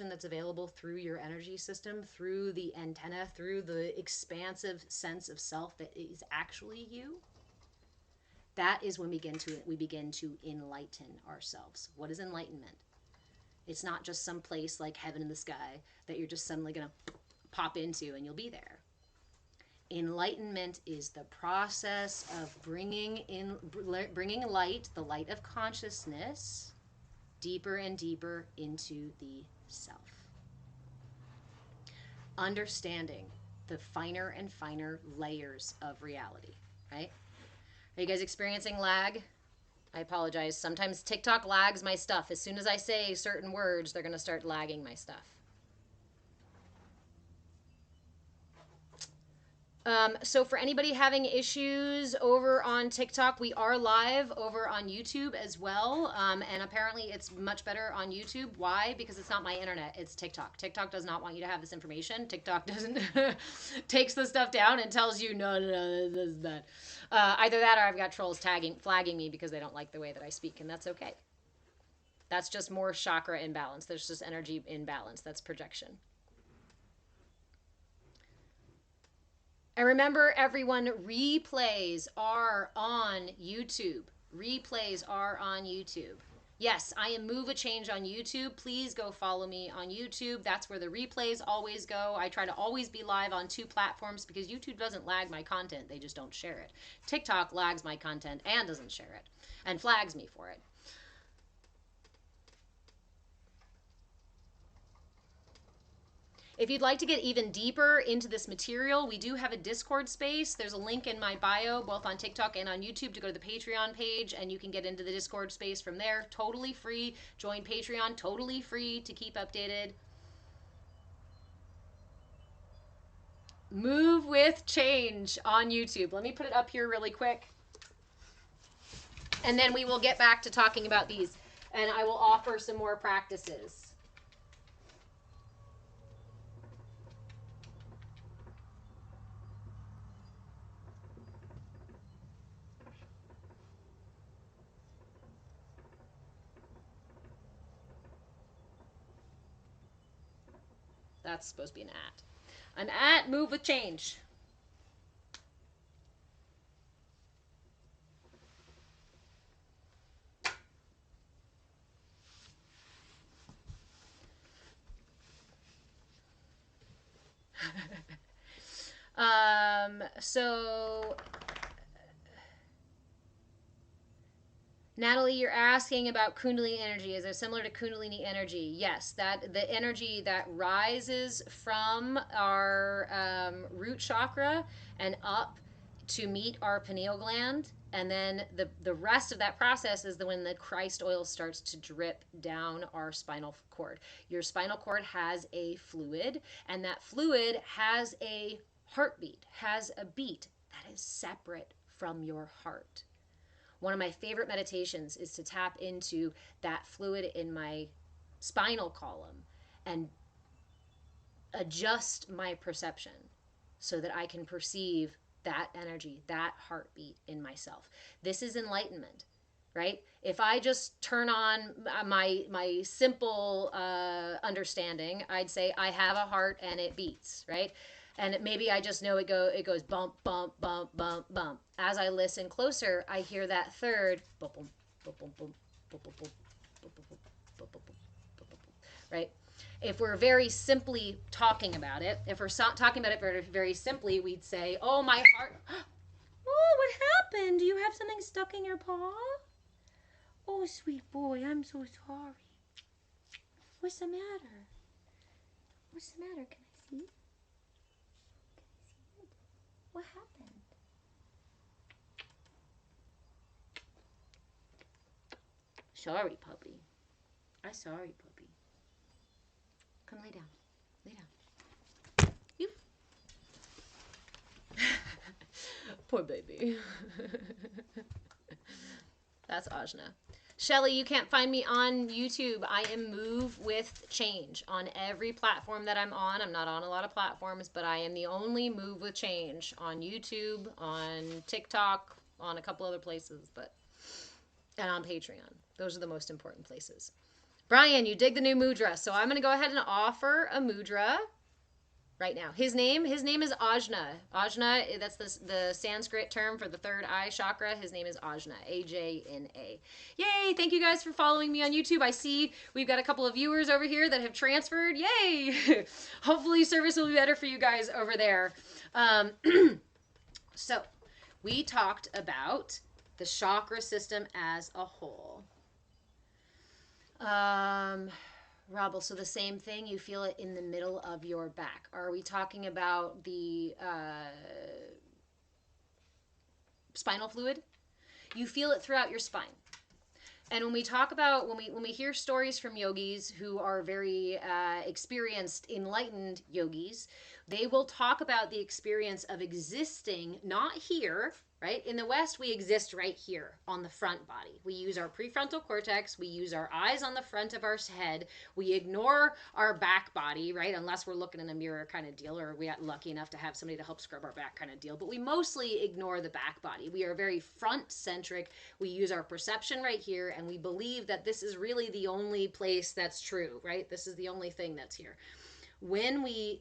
that's available through your energy system, through the antenna, through the expansive sense of self that is actually you, that is when we begin to enlighten ourselves. What is enlightenment? It's not just some place like heaven in the sky that you're just suddenly going to pop into and you'll be there. Enlightenment is the process of bringing light, the light of consciousness, deeper and deeper into the self. Understanding the finer and finer layers of reality, right? Are you guys experiencing lag? I apologize. Sometimes TikTok lags my stuff. As soon as I say certain words, they're going to start lagging my stuff. So for anybody having issues over on TikTok, we are live over on YouTube as well. And apparently it's much better on YouTube. Why? Because it's not my internet, it's TikTok. TikTok does not want you to have this information. TikTok doesn't takes the stuff down and tells you, no, this is bad. Either that or I've got trolls flagging me because they don't like the way that I speak, and that's okay. That's just more chakra imbalance. There's just energy imbalance. That's projection. And remember, everyone, replays are on YouTube. Replays are on YouTube. Yes, I am Move a Change on YouTube. Please go follow me on YouTube. That's where the replays always go. I try to always be live on 2 platforms because YouTube doesn't lag my content. They just don't share it. TikTok lags my content and doesn't share it and flags me for it. If you'd like to get even deeper into this material, we do have a Discord space. There's a link in my bio, both on TikTok and on YouTube, to go to the Patreon page, and you can get into the Discord space from there. Totally free. Join Patreon, totally free to keep updated. Move with Change on YouTube. Let me put it up here really quick. And then we will get back to talking about these, and I will offer some more practices. That's supposed to be an at. I'm at Move with Change. So Natalie, you're asking about Kundalini energy. Is it similar to Kundalini energy? Yes, that the energy that rises from our root chakra and up to meet our pineal gland. And then the rest of that process is when the Christ oil starts to drip down our spinal cord. Your spinal cord has a fluid, and that fluid has a heartbeat, has a beat that is separate from your heart. One of my favorite meditations is to tap into that fluid in my spinal column and adjust my perception so that I can perceive that energy, that heartbeat in myself. This is enlightenment, right? If I just turn on my simple understanding, I'd say I have a heart and it beats, right? And maybe I just know it goes bump, bump, bump, bump, bump. As I listen closer, I hear that third bump, bump, bump, bump, bump, bump, bump, bump, bump, bump, bump, bump, bump, right? If we're very simply talking about it, if we're talking about it very, very simply, we'd say, oh, my heart. Oh, what happened? Do you have something stuck in your paw? Oh, sweet boy, I'm so sorry. What's the matter? What's the matter? Can I see? Can I see it? What happened? Sorry, puppy. I'm sorry, puppy. Come lay down. Lay down. You. Poor baby. That's Ajna. Shelly, you can't find me on YouTube. I am Move with Change on every platform that I'm on. I'm not on a lot of platforms, but I am the only Move with Change on YouTube, on TikTok, on a couple other places, and on Patreon. Those are the most important places. Brian, you dig the new mudra, so I'm going to go ahead and offer a mudra right now. His name is Ajna. Ajna, that's the Sanskrit term for the third eye chakra. His name is Ajna, A-J-N-A. Yay, thank you guys for following me on YouTube. I see we've got a couple of viewers over here that have transferred. Yay! Hopefully service will be better for you guys over there. So, we talked about the chakra system as a whole. Robble, so the same thing, you feel it in the middle of your back. Are we talking about the spinal fluid? You feel it throughout your spine. And when we talk about, when we hear stories from yogis who are very experienced, enlightened yogis, they will talk about the experience of existing not here, right? In the West, we exist right here on the front body. We use our prefrontal cortex. We use our eyes on the front of our head. We ignore our back body, right? Unless we're looking in a mirror kind of deal, or we got lucky enough to have somebody to help scrub our back kind of deal. But we mostly ignore the back body. We are very front-centric. We use our perception right here, and we believe that this is really the only place that's true, right? This is the only thing that's here. When we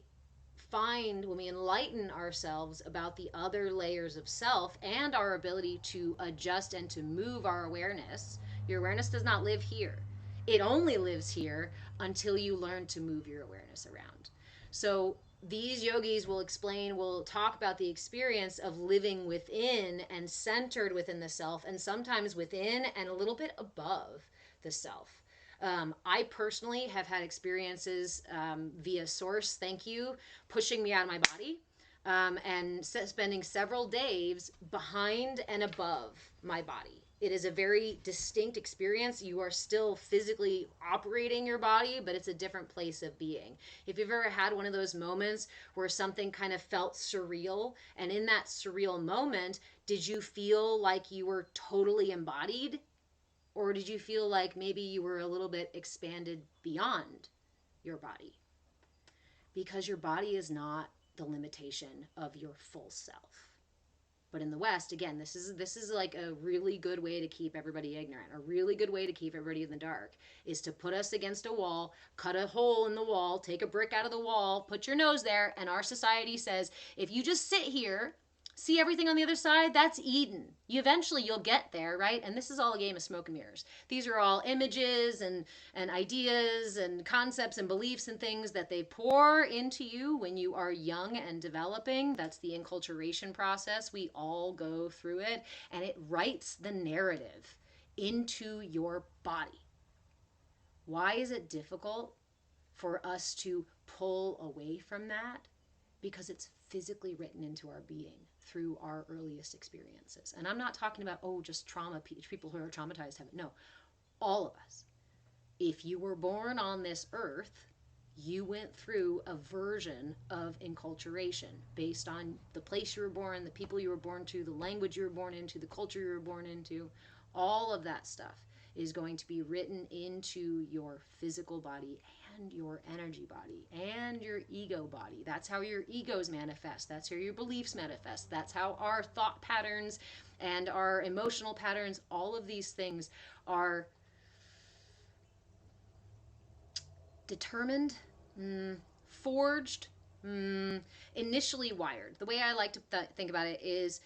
enlighten ourselves about the other layers of self and our ability to adjust and to move our awareness, your awareness does not live here. It only lives here until you learn to move your awareness around. So these yogis will talk about the experience of living within and centered within the self, and sometimes within and a little bit above the self. I personally have had experiences via source, thank you, pushing me out of my body and spending several days behind and above my body. It is a very distinct experience. You are still physically operating your body, but it's a different place of being. If you've ever had one of those moments where something kind of felt surreal, and in that surreal moment, did you feel like you were totally embodied? Or did you feel like maybe you were a little bit expanded beyond your body? Because your body is not the limitation of your full self. But in the West, again, this is like a really good way to keep everybody ignorant. A really good way to keep everybody in the dark is to put us against a wall, cut a hole in the wall, take a brick out of the wall, put your nose there, and our society says, if you just sit here, see everything on the other side, that's Eden. You'll get there, right? And this is all a game of smoke and mirrors. These are all images and ideas and concepts and beliefs and things that they pour into you when you are young and developing. That's the enculturation process. We all go through it, and it writes the narrative into your body. Why is it difficult for us to pull away from that? Because it's physically written into our being through our earliest experiences. And I'm not talking about, just trauma, people who are traumatized have it. No, all of us. If you were born on this earth, you went through a version of enculturation based on the place you were born, the people you were born to, the language you were born into, the culture you were born into. All of that stuff is going to be written into your physical body and your energy body and your ego body. That's how your egos manifest. That's how your beliefs manifest. That's how our thought patterns and our emotional patterns, all of these things are determined, forged, initially wired. The way I like to think about it is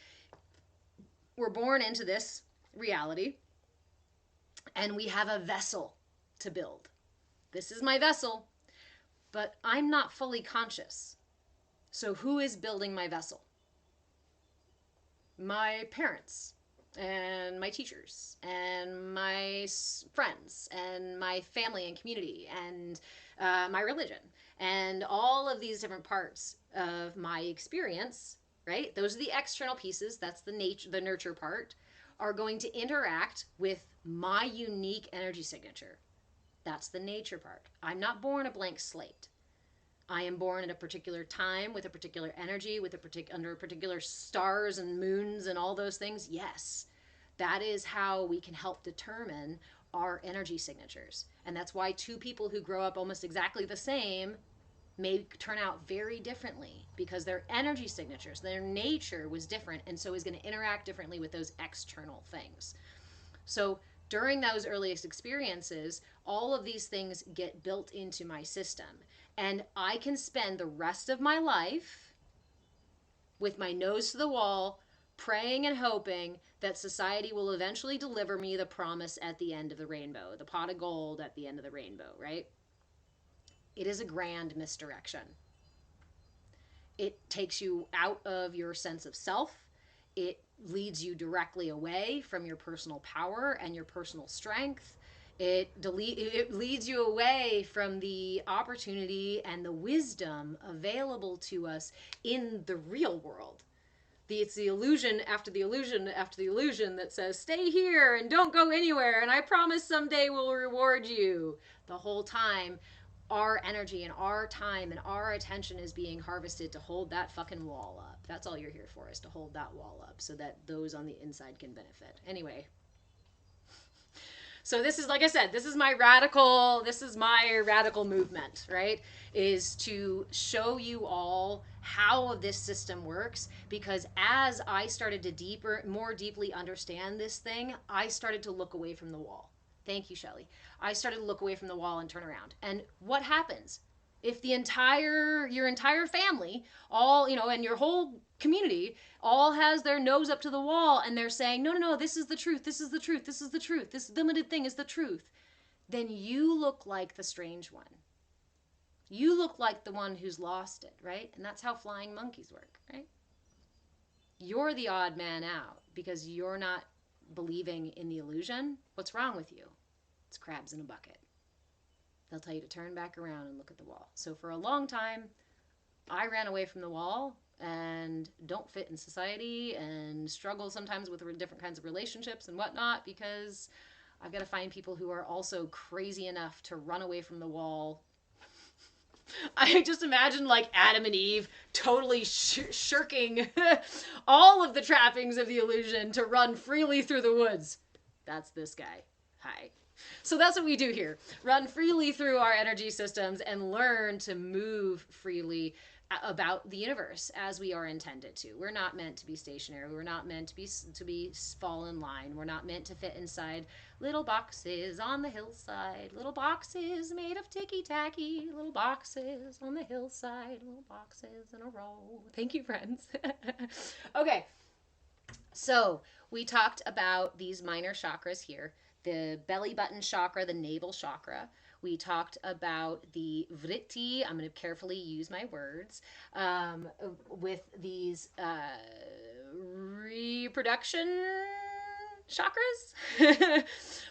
we're born into this reality and we have a vessel to build. This is my vessel, but I'm not fully conscious. So who is building my vessel? My parents and my teachers and my friends and my family and community and my religion and all of these different parts of my experience, right? Those are the external pieces. That's the nurture part, are going to interact with my unique energy signature. That's the nature part. I'm not born a blank slate. I am born at a particular time with a particular energy, with under particular stars and moons and all those things. Yes, that is how we can help determine our energy signatures. And that's why two people who grow up almost exactly the same may turn out very differently, because their energy signatures, their nature was different, and so is going to interact differently with those external things. So during those earliest experiences, all of these things get built into my system. And I can spend the rest of my life with my nose to the wall, praying and hoping that society will eventually deliver me the promise at the end of the rainbow, the pot of gold at the end of the rainbow, right? It is a grand misdirection. It takes you out of your sense of self. It leads you directly away from your personal power and your personal strength. It leads you away from the opportunity and the wisdom available to us in the real world. It's the illusion after the illusion after the illusion that says, stay here and don't go anywhere, and I promise someday we'll reward you. The whole time, our energy and our time and our attention is being harvested to hold that fucking wall up. That's all you're here for, is to hold that wall up so that those on the inside can benefit. Anyway, so this is, like I said, this is my radical movement, right? Is to show you all how this system works, because as I started to more deeply understand this thing, I started to look away from the wall. Thank you, Shelley. I started to look away from the wall and turn around. And what happens? If your entire family, all, and your whole community all has their nose up to the wall and they're saying, no, no, no, this is the truth, this is the truth, this is the truth, this limited thing is the truth, then you look like the strange one. You look like the one who's lost it, right? And that's how flying monkeys work, right? You're the odd man out because you're not believing in the illusion. What's wrong with you? It's crabs in a bucket. They'll tell you to turn back around and look at the wall. So for a long time, I ran away from the wall and don't fit in society and struggle sometimes with different kinds of relationships and whatnot, because I've got to find people who are also crazy enough to run away from the wall. I just imagine like Adam and Eve totally shirking all of the trappings of the illusion to run freely through the woods. That's this guy. Hi. So that's what we do here. Run freely through our energy systems and learn to move freely about the universe as we are intended to. We're not meant to be stationary. We're not meant to be fall in line. We're not meant to fit inside little boxes on the hillside. Little boxes made of ticky-tacky. Little boxes on the hillside. Little boxes in a row. Thank you, friends. Okay. So we talked about these minor chakras here. The belly button chakra, the navel chakra. We talked about the vritti. I'm going to carefully use my words, with these reproduction chakras,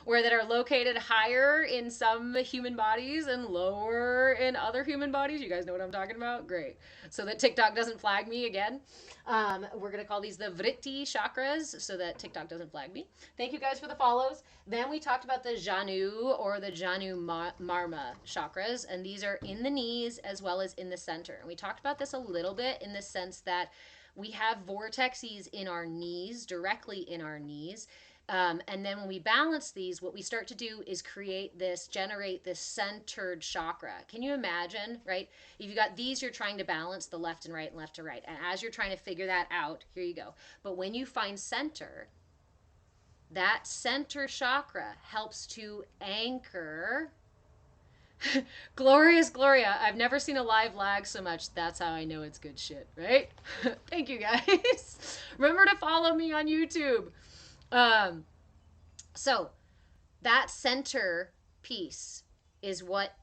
where that are located higher in some human bodies and lower in other human bodies. You guys know what I'm talking about? Great. So that TikTok doesn't flag me again. We're going to call these the vritti chakras so that TikTok doesn't flag me. Thank you guys for the follows. Then we talked about the Janu or the Janu Marma chakras, and these are in the knees as well as in the center. And we talked about this a little bit in the sense that we have vortexes in our knees, directly in our knees. And then when we balance these, what we start to do is generate this centered chakra. Can you imagine, right? If you got these, you're trying to balance the left and right and left to right. And as you're trying to figure that out, here you go. But when you find center, that center chakra helps to anchor. Glorious Gloria, I've never seen a live lag so much. That's how I know it's good shit, right? Thank you, guys. Remember to follow me on YouTube. So that center piece is what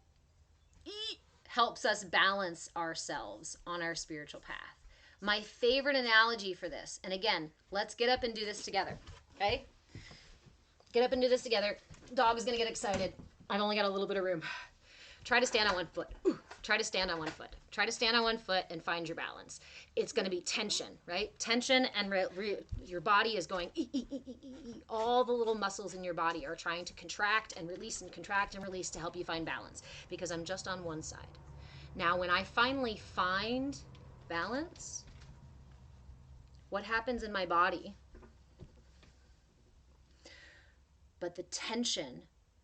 helps us balance ourselves on our spiritual path. My favorite analogy for this, and again, let's get up and do this together, okay? Get up and do this together. Dog is going to get excited. I've only got a little bit of room. Try to stand on one foot. Try to stand on one foot. Try to stand on one foot and find your balance. It's going to be tension, right? Tension, and your body is going, all the little muscles in your body are trying to contract and release and contract and release to help you find balance, because I'm just on one side. Now, when I finally find balance, what happens in my body? But the tension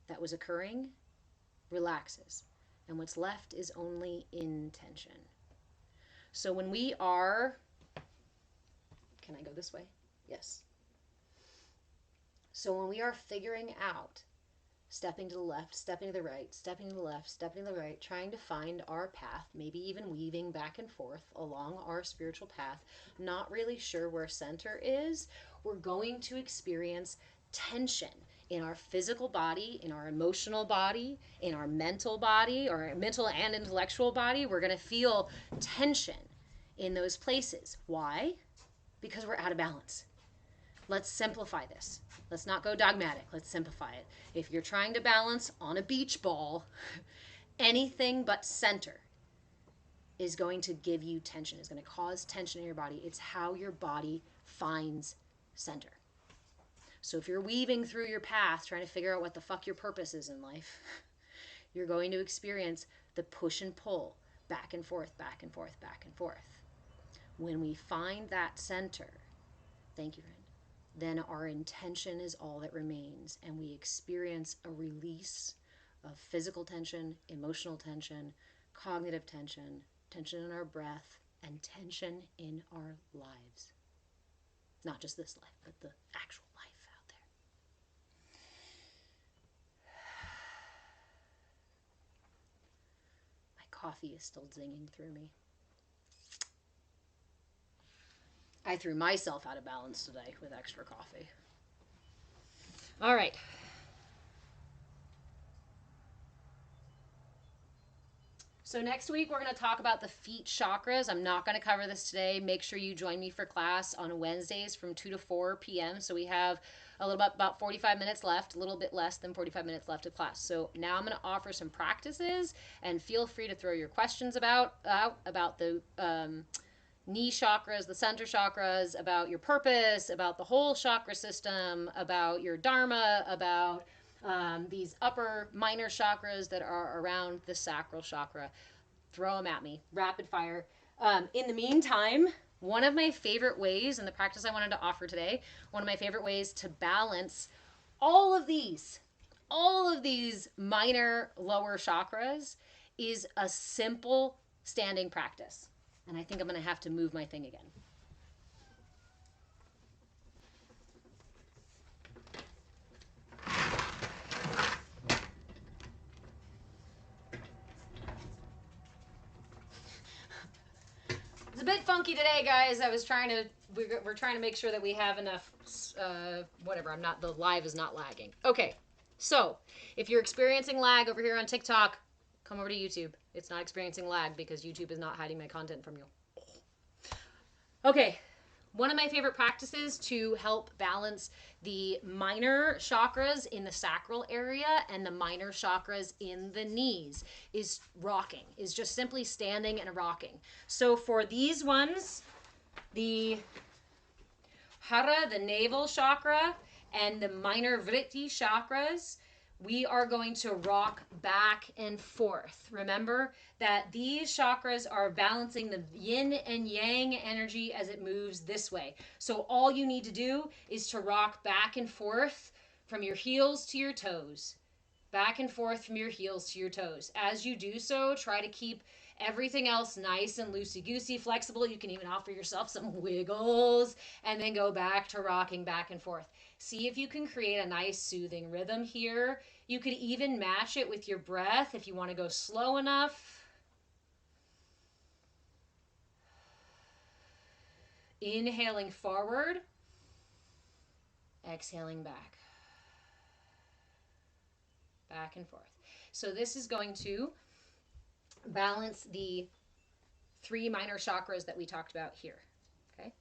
that was occurring relaxes. And what's left is only intention. So when we are, can I go this way? Yes. So when we are figuring out, stepping to the left, stepping to the right, stepping to the left, stepping to the right, trying to find our path, maybe even weaving back and forth along our spiritual path, not really sure where center is, we're going to experience tension in our physical body, in our emotional body, in our mental body, or our mental and intellectual body. We're going to feel tension in those places. Why? Because we're out of balance. Let's simplify this. Let's not go dogmatic. Let's simplify it. If you're trying to balance on a beach ball, anything but center is going to give you tension, is going to cause tension in your body. It's how your body finds center. So if you're weaving through your path, trying to figure out what the fuck your purpose is in life, you're going to experience the push and pull, back and forth, back and forth, back and forth. When we find that center, thank you, friend, then our intention is all that remains, and we experience a release of physical tension, emotional tension, cognitive tension, tension in our breath, and tension in our lives. Not just this life, but the actual life out there. My coffee is still zinging through me. I threw myself out of balance today with extra coffee. All right. So next week, we're going to talk about the feet chakras. I'm not going to cover this today. Make sure you join me for class on Wednesdays from 2 to 4 p.m. So we have a little bit, about 45 minutes left, a little bit less than 45 minutes left of class. So now I'm going to offer some practices, and feel free to throw your questions about the knee chakras, the center chakras, about your purpose, about the whole chakra system, about your dharma, about these upper minor chakras that are around the sacral chakra. Throw them at me, rapid fire. In the meantime, one of my favorite ways, and the practice I wanted to offer today, one of my favorite ways to balance all of these minor lower chakras is a simple standing practice. And I think I'm going to have to move my thing again. It's a bit funky today, guys. We're trying to make sure that we have enough, the live is not lagging. Okay, so if you're experiencing lag over here on TikTok, come over to YouTube. It's not experiencing lag because YouTube is not hiding my content from you. Okay, one of my favorite practices to help balance the minor chakras in the sacral area and the minor chakras in the knees is rocking, is just simply standing and rocking. So for these ones, the Hara, the navel chakra, and the minor Vritti chakras, we are going to rock back and forth. Remember that these chakras are balancing the yin and yang energy as it moves this way. So all you need to do is to rock back and forth from your heels to your toes. Back and forth from your heels to your toes. As you do so, try to keep everything else nice and loosey-goosey, flexible. You can even offer yourself some wiggles and then go back to rocking back and forth. See if you can create a nice soothing rhythm here. You could even match it with your breath if you want to go slow enough. Inhaling forward, exhaling back. Back and forth. So this is going to balance the 3 minor chakras that we talked about here. Okay.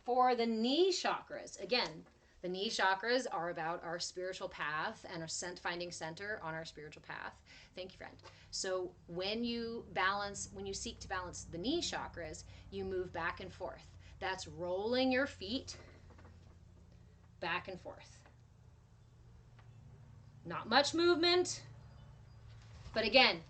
For the knee chakras, again, the knee chakras are about our spiritual path and our finding center on our spiritual path. Thank you, friend. So when you seek to balance the knee chakras, you move back and forth. That's rolling your feet back and forth. Not much movement, but again,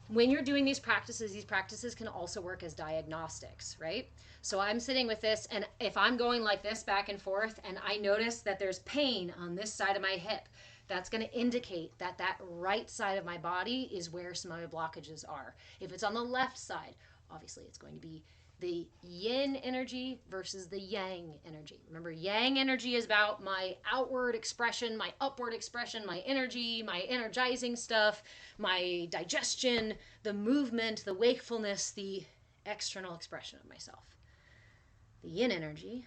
when you're doing these practices can also work as diagnostics, right? So I'm sitting with this, and if I'm going like this back and forth, and I notice that there's pain on this side of my hip, that's going to indicate that that right side of my body is where some of my blockages are. If it's on the left side, obviously it's going to be the yin energy versus the yang energy. Remember, yang energy is about my outward expression, my upward expression, my energy, my energizing stuff, my digestion, the movement, the wakefulness, the external expression of myself. The yin energy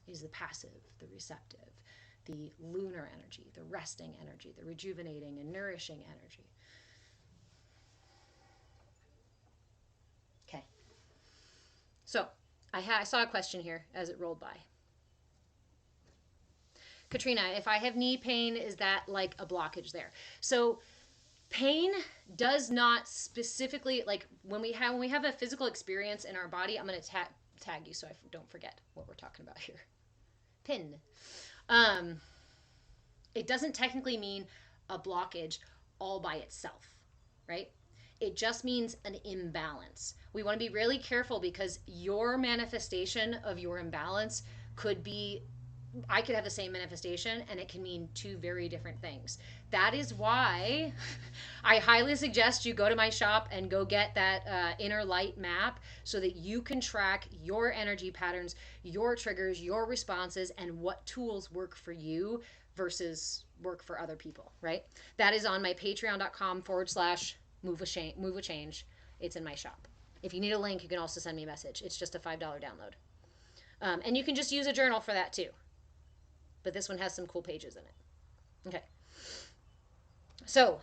is the passive, the receptive, the lunar energy, the resting energy, the rejuvenating and nourishing energy. Okay. So I saw a question here as it rolled by. Katrina, if I have knee pain, is that like a blockage there? So pain does not specifically, like when we have a physical experience in our body, I'm going to tag you so I don't forget what we're talking about here. Pin. It doesn't technically mean a blockage all by itself, right? It just means an imbalance. We want to be really careful because your manifestation of your imbalance could be, I could have the same manifestation and it can mean 2 very different things. That is why I highly suggest you go to my shop and go get that inner light map so that you can track your energy patterns, your triggers, your responses, and what tools work for you versus work for other people, right? That is on my patreon.com/move with change. It's in my shop. If you need a link, you can also send me a message. It's just a $5 download. And you can just use a journal for that too. But this one has some cool pages in it. Okay. So,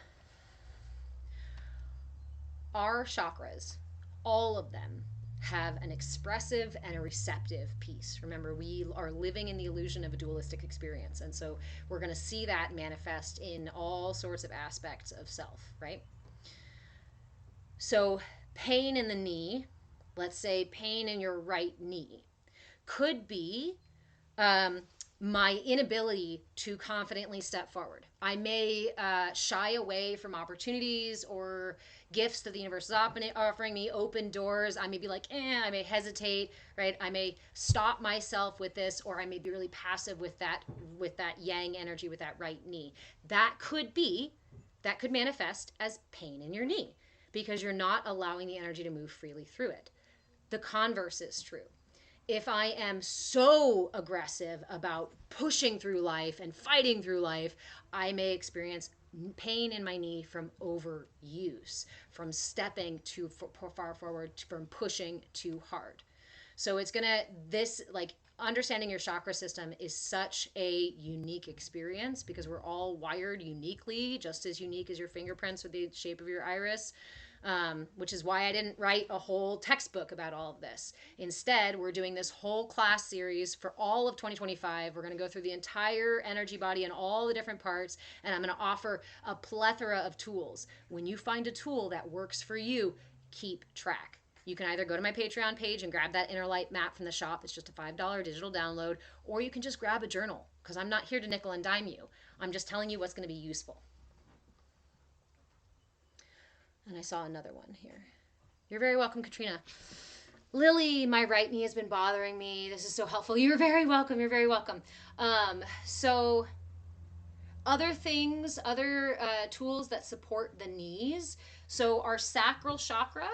our chakras, all of them, have an expressive and a receptive piece. Remember, we are living in the illusion of a dualistic experience. And so we're going to see that manifest in all sorts of aspects of self, right? So pain in the knee, let's say pain in your right knee, could be my inability to confidently step forward. I may shy away from opportunities or gifts that the universe is offering me, open doors. I may be like, I may hesitate, right? I may stop myself with this, or I may be really passive with that yang energy, with that right knee. That could manifest as pain in your knee because you're not allowing the energy to move freely through it. The converse is true. If I am so aggressive about pushing through life and fighting through life, I may experience pain in my knee from overuse, from stepping too far forward, from pushing too hard. So it's understanding your chakra system is such a unique experience because we're all wired uniquely, just as unique as your fingerprints or the shape of your iris. Which is why I didn't write a whole textbook about all of this. Instead, we're doing this whole class series for all of 2025. We're going to go through the entire energy body and all the different parts, and I'm going to offer a plethora of tools. When you find a tool that works for you, keep track. You can either go to my Patreon page and grab that inner light map from the shop. It's just a $5 digital download, or you can just grab a journal because I'm not here to nickel and dime you. I'm just telling you what's going to be useful. And I saw another one here. You're very welcome, Katrina. Lily, my right knee has been bothering me. This is so helpful. You're very welcome. You're very welcome. So other things, other tools that support the knees. So our sacral chakra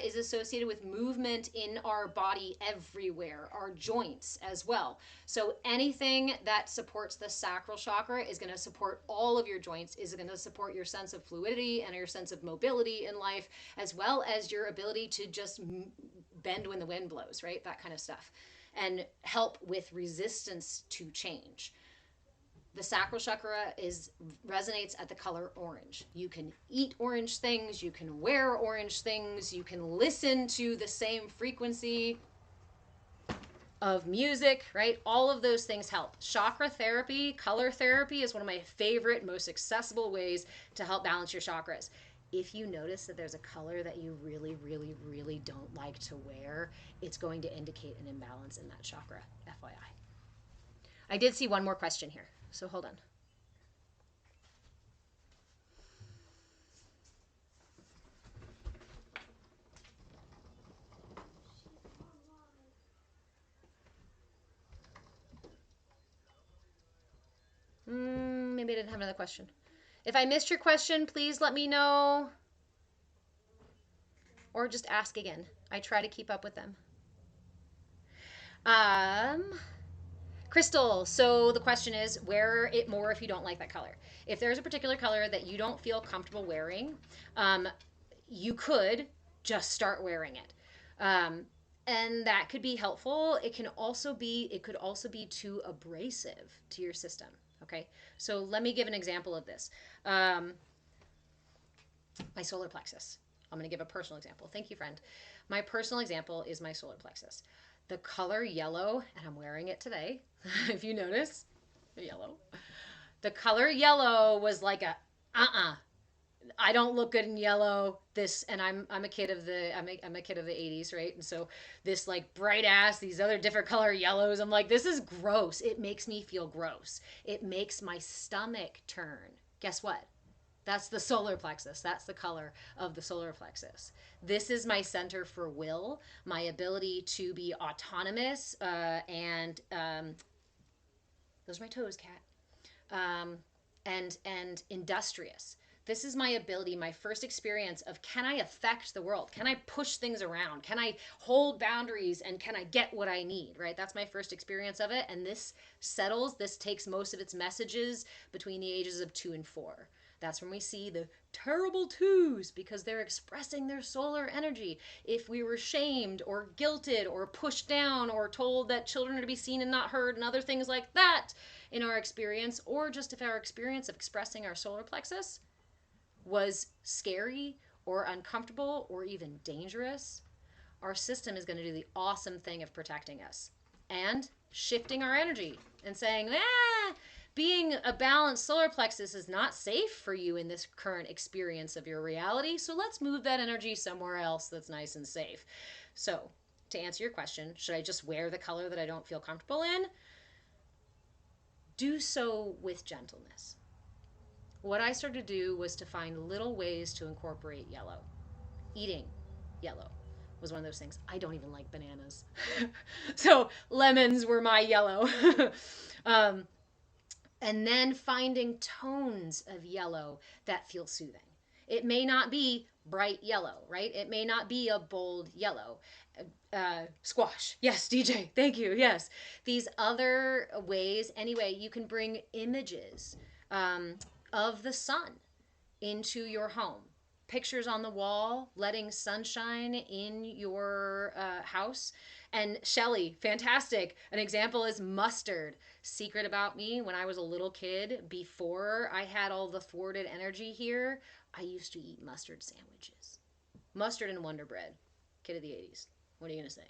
is associated with movement in our body everywhere, our joints as well. So anything that supports the sacral chakra is going to support all of your joints, is going to support your sense of fluidity and your sense of mobility in life, as well as your ability to just bend when the wind blows, right? That kind of stuff. And help with resistance to change. The sacral chakra resonates at the color orange. You can eat orange things, you can wear orange things, you can listen to the same frequency of music, right? All of those things help. Chakra therapy, color therapy is one of my favorite, most accessible ways to help balance your chakras. If you notice that there's a color that you really, really, really don't like to wear, it's going to indicate an imbalance in that chakra, FYI. I did see one more question here, so hold on. Maybe I didn't have another question. If I missed your question, please let me know. Or just ask again. I try to keep up with them. Crystal, so the question is, wear it more if you don't like that color. If there's a particular color that you don't feel comfortable wearing, you could just start wearing it. And that could be helpful. It could also be too abrasive to your system. Okay, so let me give an example of this. My solar plexus. I'm going to give a personal example. Thank you, friend. My personal example is my solar plexus. The color yellow, and I'm wearing it today, if you notice, yellow. The color yellow was like a, I don't look good in yellow. This, and I'm a kid of the I'm a kid of the 80s, right? And so this like bright ass, these other different color yellows, I'm like, this is gross. It makes me feel gross. It makes my stomach turn. Guess what? That's the solar plexus. That's the color of the solar plexus. This is my center for will, my ability to be autonomous, and those are my toes, cat, and industrious. This is my ability, my first experience of, can I affect the world? Can I push things around? Can I hold boundaries, and can I get what I need, right? That's my first experience of it. And this takes most of its messages between the ages of 2 and 4. That's when we see the terrible 2s, because they're expressing their solar energy. If we were shamed or guilted or pushed down or told that children are to be seen and not heard and other things like that in our experience, or just if our experience of expressing our solar plexus was scary or uncomfortable or even dangerous, our system is going to do the awesome thing of protecting us and shifting our energy and saying, being a balanced solar plexus is not safe for you in this current experience of your reality, so let's move that energy somewhere else that's nice and safe. So, to answer your question, should I just wear the color that I don't feel comfortable in? Do so with gentleness. What I started to do was to find little ways to incorporate yellow. Eating yellow was one of those things. I don't even like bananas. So lemons were my yellow. And then finding tones of yellow that feel soothing. It may not be bright yellow, right? It may not be a bold yellow. Squash. Yes, DJ. Thank you. Yes. These other ways. Anyway, you can bring images of the sun into your home. Pictures on the wall, letting sunshine in your house. And Shelly, fantastic. An example is mustard. Secret about me, when I was a little kid, before I had all the thwarted energy here, I used to eat mustard sandwiches. Mustard and Wonder Bread. Kid of the 80s. What are you going to say?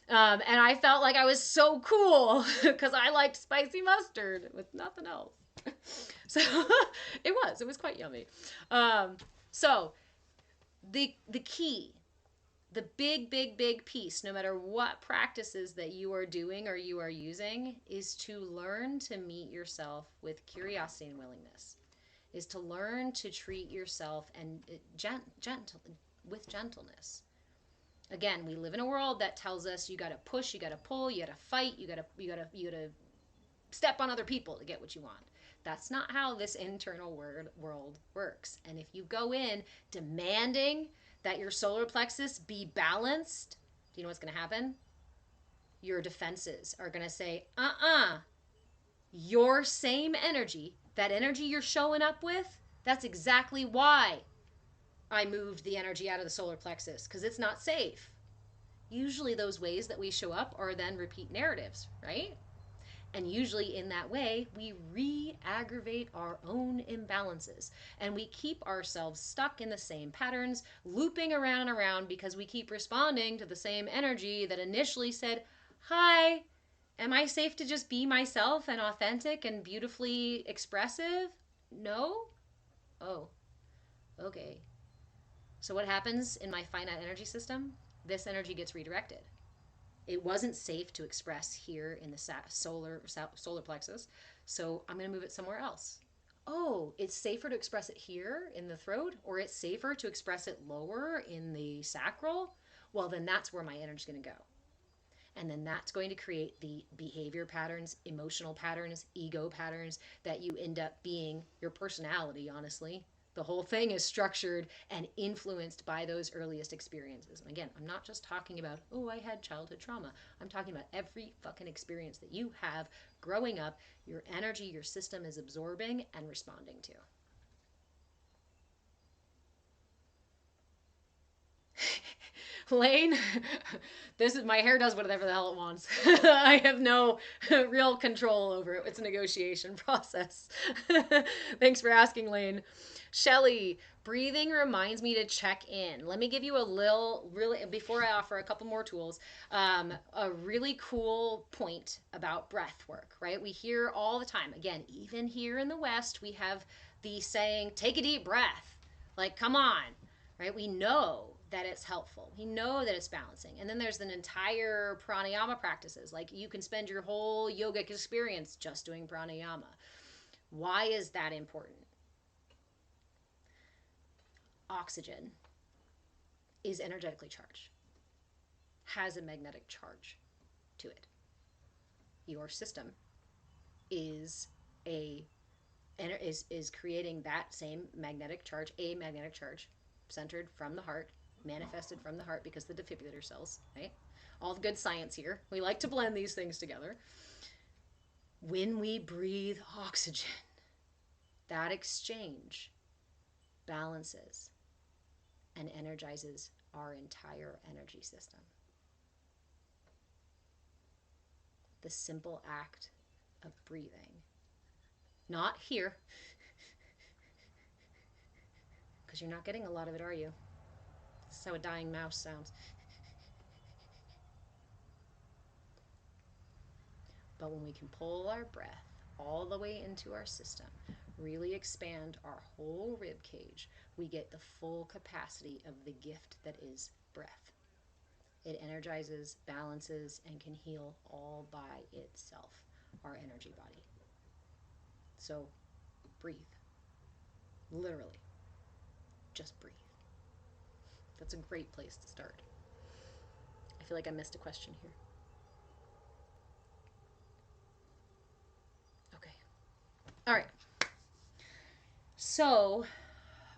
And I felt like I was so cool because I liked spicy mustard with nothing else. So it was quite yummy. So the key, the big piece, no matter what practices that you are doing or you are using, is to learn to meet yourself with curiosity and willingness, is to learn to treat yourself and with gentleness. Again, we live in a world that tells us you got to push, you got to pull, you got to fight, you got to step on other people to get what you want. That's not how this internal world works. And if you go in demanding that your solar plexus be balanced, do you know what's going to happen? Your defenses are going to say, your same energy, that energy you're showing up with, that's exactly why I moved the energy out of the solar plexus, because it's not safe. Usually those ways that we show up are then repeat narratives, right? And usually, in that way, we re aggravate our own imbalances and we keep ourselves stuck in the same patterns, looping around and around because we keep responding to the same energy that initially said, "Hi, am I safe to just be myself and authentic and beautifully expressive?" No? Oh, okay. So, what happens in my finite energy system? This energy gets redirected. It wasn't safe to express here in the solar plexus, so I'm going to move it somewhere else. Oh, it's safer to express it here in the throat, or it's safer to express it lower in the sacral. Well, then that's where my energy is going to go. And then that's going to create the behavior patterns, emotional patterns, ego patterns that you end up being your personality, honestly. The whole thing is structured and influenced by those earliest experiences. And again, I'm not just talking about, oh, I had childhood trauma. I'm talking about every fucking experience that you have growing up, your energy, your system is absorbing and responding to. Lane, this is my hair does whatever the hell it wants. I have no real control over it. It's a negotiation process. Thanks for asking, Lane. Shelly, breathing reminds me to check in. Let me give you a little, really, before I offer a couple more tools, a really cool point about breath work, right? We hear all the time, again, even here in the West, we have the saying, take a deep breath. Like, come on, right? We know that it's helpful. We know that it's balancing. And then there's an entire pranayama practices. Like you can spend your whole yogic experience just doing pranayama. Why is that important? Oxygen is energetically charged, has a magnetic charge to it. Your system is is creating that same magnetic charge, a magnetic charge centered from the heart, manifested from the heart because the defibrillator cells, right? All the good science here. We like to blend these things together. When we breathe oxygen, that exchange balances and energizes our entire energy system. The simple act of breathing. Not here, because you're not getting a lot of it, are you? This is how a dying mouse sounds. But when we can pull our breath all the way into our system, really expand our whole rib cage, we get the full capacity of the gift that is breath. It energizes, balances, and can heal all by itself, our energy body. So breathe. Literally. Just breathe. That's a great place to start. I feel like I missed a question here. Okay. All right. So,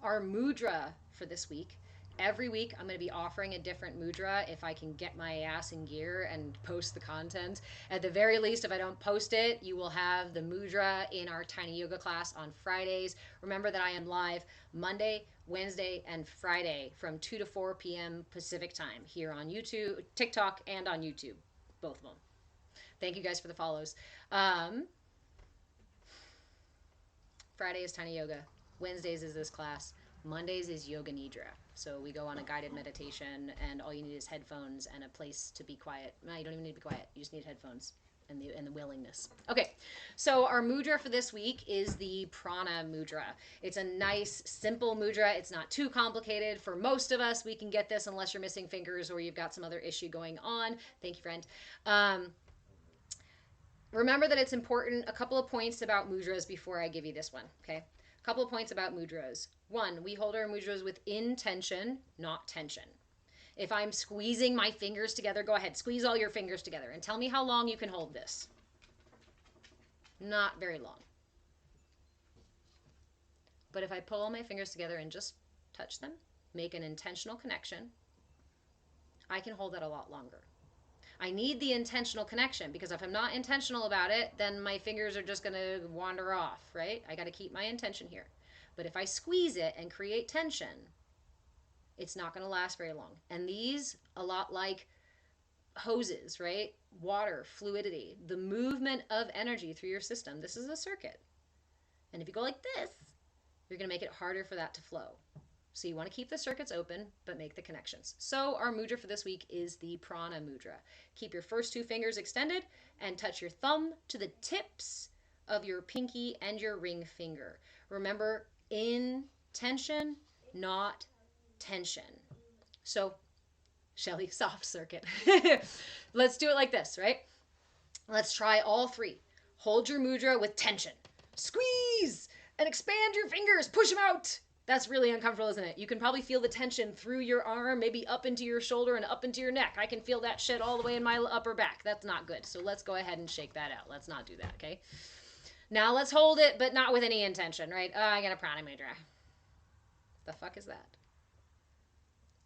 our mudra for this week. Every week, I'm going to be offering a different mudra if I can get my ass in gear and post the content. At the very least, if I don't post it, you will have the mudra in our tiny yoga class on Fridays. Remember that I am live Monday, Wednesday, and Friday from 2 to 4 p.m. Pacific time here on YouTube, TikTok, and on YouTube. Both of them. Thank you guys for the follows. Friday is tiny yoga. Wednesdays is this class. Mondays is Yoga Nidra. So we go on a guided meditation, and all you need is headphones and a place to be quiet. No, you don't even need to be quiet. You just need headphones and the willingness. Okay, so our mudra for this week is the Prana mudra. It's a nice, simple mudra. It's not too complicated. For most of us, we can get this unless you're missing fingers or you've got some other issue going on. Thank you, friend. Remember that it's important. A couple of points about mudras before I give you this one, okay? A couple of points about mudras. One, we hold our mudras with intention, not tension. If I'm squeezing my fingers together, go ahead, squeeze all your fingers together and tell me how long you can hold this. Not very long. But if I pull all my fingers together and just touch them, make an intentional connection, I can hold that a lot longer. I need the intentional connection because if I'm not intentional about it, then my fingers are just going to wander off, right? I got to keep my intention here. But if I squeeze it and create tension, it's not going to last very long. And these, a lot like hoses, right? Water, fluidity, the movement of energy through your system. This is a circuit. And if you go like this, you're going to make it harder for that to flow. So you want to keep the circuits open, but make the connections. So our mudra for this week is the prana mudra. Keep your first two fingers extended and touch your thumb to the tips of your pinky and your ring finger. Remember, intention, not tension. So, Shelly, soft circuit. Let's do it like this, right? Let's try all three. Hold your mudra with tension. Squeeze and expand your fingers. Push them out. That's really uncomfortable, isn't it? You can probably feel the tension through your arm, maybe up into your shoulder and up into your neck. I can feel that shit all the way in my upper back. That's not good. So let's go ahead and shake that out. Let's not do that, okay? Now let's hold it, but not with any intention, right? I got a prana mudra. The fuck is that?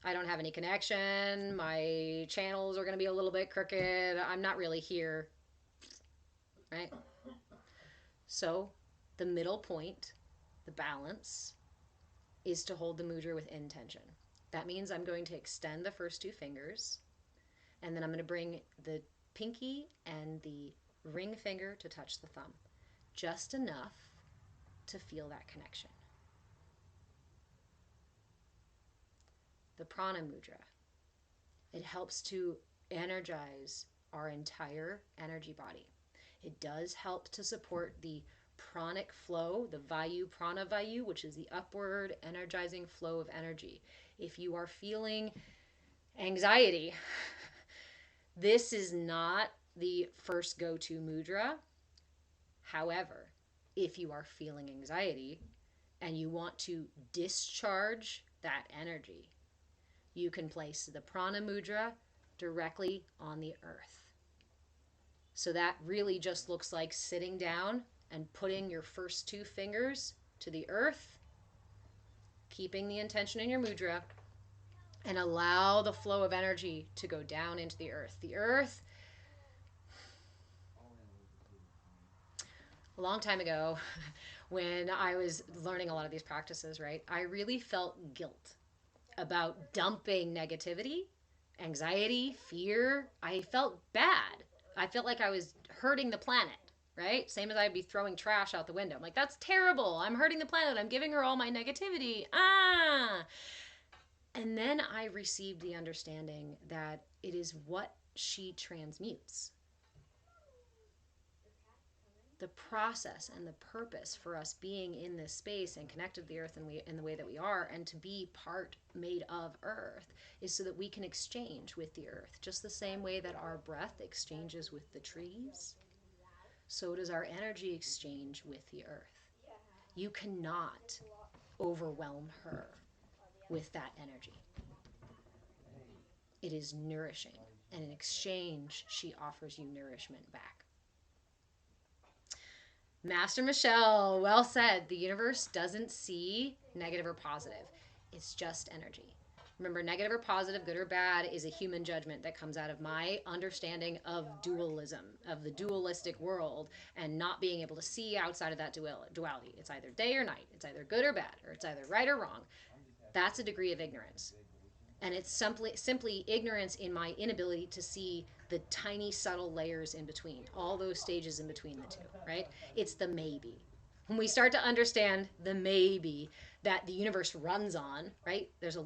I don't have any connection. My channels are going to be a little bit crooked. I'm not really here, right? So the middle point, the balance, is to hold the mudra with intention. That means I'm going to extend the first two fingers, and then I'm going to bring the pinky and the ring finger to touch the thumb. Just enough to feel that connection. The prana mudra. It helps to energize our entire energy body. It does help to support the pranic flow, the vayu, prana vayu, which is the upward energizing flow of energy. If you are feeling anxiety, this is not the first go-to mudra. However, if you are feeling anxiety and you want to discharge that energy, you can place the prana mudra directly on the earth. So that really just looks like sitting down and putting your first two fingers to the earth, keeping the intention in your mudra, and allow the flow of energy to go down into the earth. The earth, a long time ago, when I was learning a lot of these practices, right, I really felt guilt about dumping negativity, anxiety, fear. I felt bad. I felt like I was hurting the planet, right? Same as I'd be throwing trash out the window. I'm like, that's terrible. I'm hurting the planet. I'm giving her all my negativity. And then I received the understanding that it is what she transmutes. The process and the purpose for us being in this space and connected to the earth in the way that we are, and to be part made of earth, is so that we can exchange with the earth. Just the same way that our breath exchanges with the trees, so does our energy exchange with the earth. You cannot overwhelm her with that energy. It is nourishing, and in exchange, she offers you nourishment back. Master Michelle, well said. The universe doesn't see negative or positive. It's just energy. Remember, negative or positive, good or bad, is a human judgment that comes out of my understanding of dualism, of the dualistic world, and not being able to see outside of that duality. It's either day or night. It's either good or bad, or it's either right or wrong. That's a degree of ignorance. And it's simply ignorance in my inability to see the tiny subtle layers in between, all those stages in between the two, right? It's the maybe. When we start to understand the maybe that the universe runs on, right? There's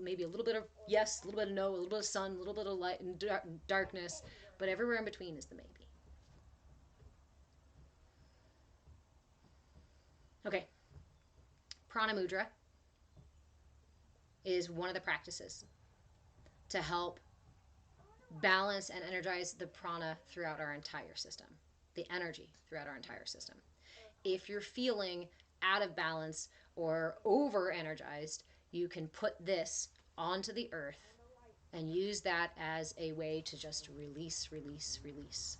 maybe a little bit of yes, a little bit of no, a little bit of sun, a little bit of light and darkness, but everywhere in between is the maybe. Okay. Prana mudra is one of the practices to help balance and energize the prana throughout our entire system, the energy throughout our entire system. If you're feeling out of balance or over energized, you can put this onto the earth and use that as a way to just release, release, release.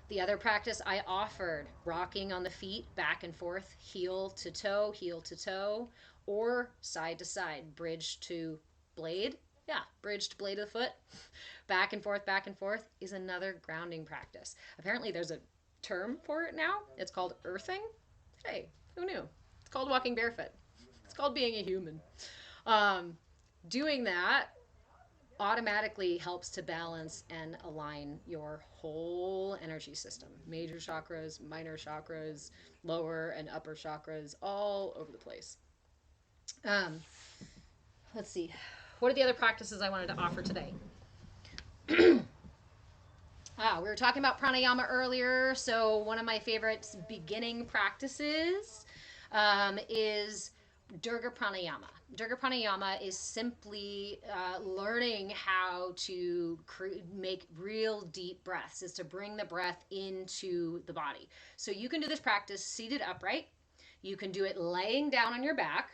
The other practice I offered, rocking on the feet back and forth, heel to toe, or side to side, bridge to blade. Yeah, bridge to blade of the foot. Back and forth is another grounding practice. Apparently there's a term for it now. It's called earthing. Hey, who knew? It's called walking barefoot. It's called being a human. Doing that automatically helps to balance and align your whole energy system. Major chakras, minor chakras, lower and upper chakras, all over the place. Um, let's see. What are the other practices I wanted to offer today? We were talking about pranayama earlier. So one of my favorite beginning practices is Durga Pranayama. Durga Pranayama is simply learning how to make real deep breaths, is to bring the breath into the body. So you can do this practice seated upright. You can do it laying down on your back.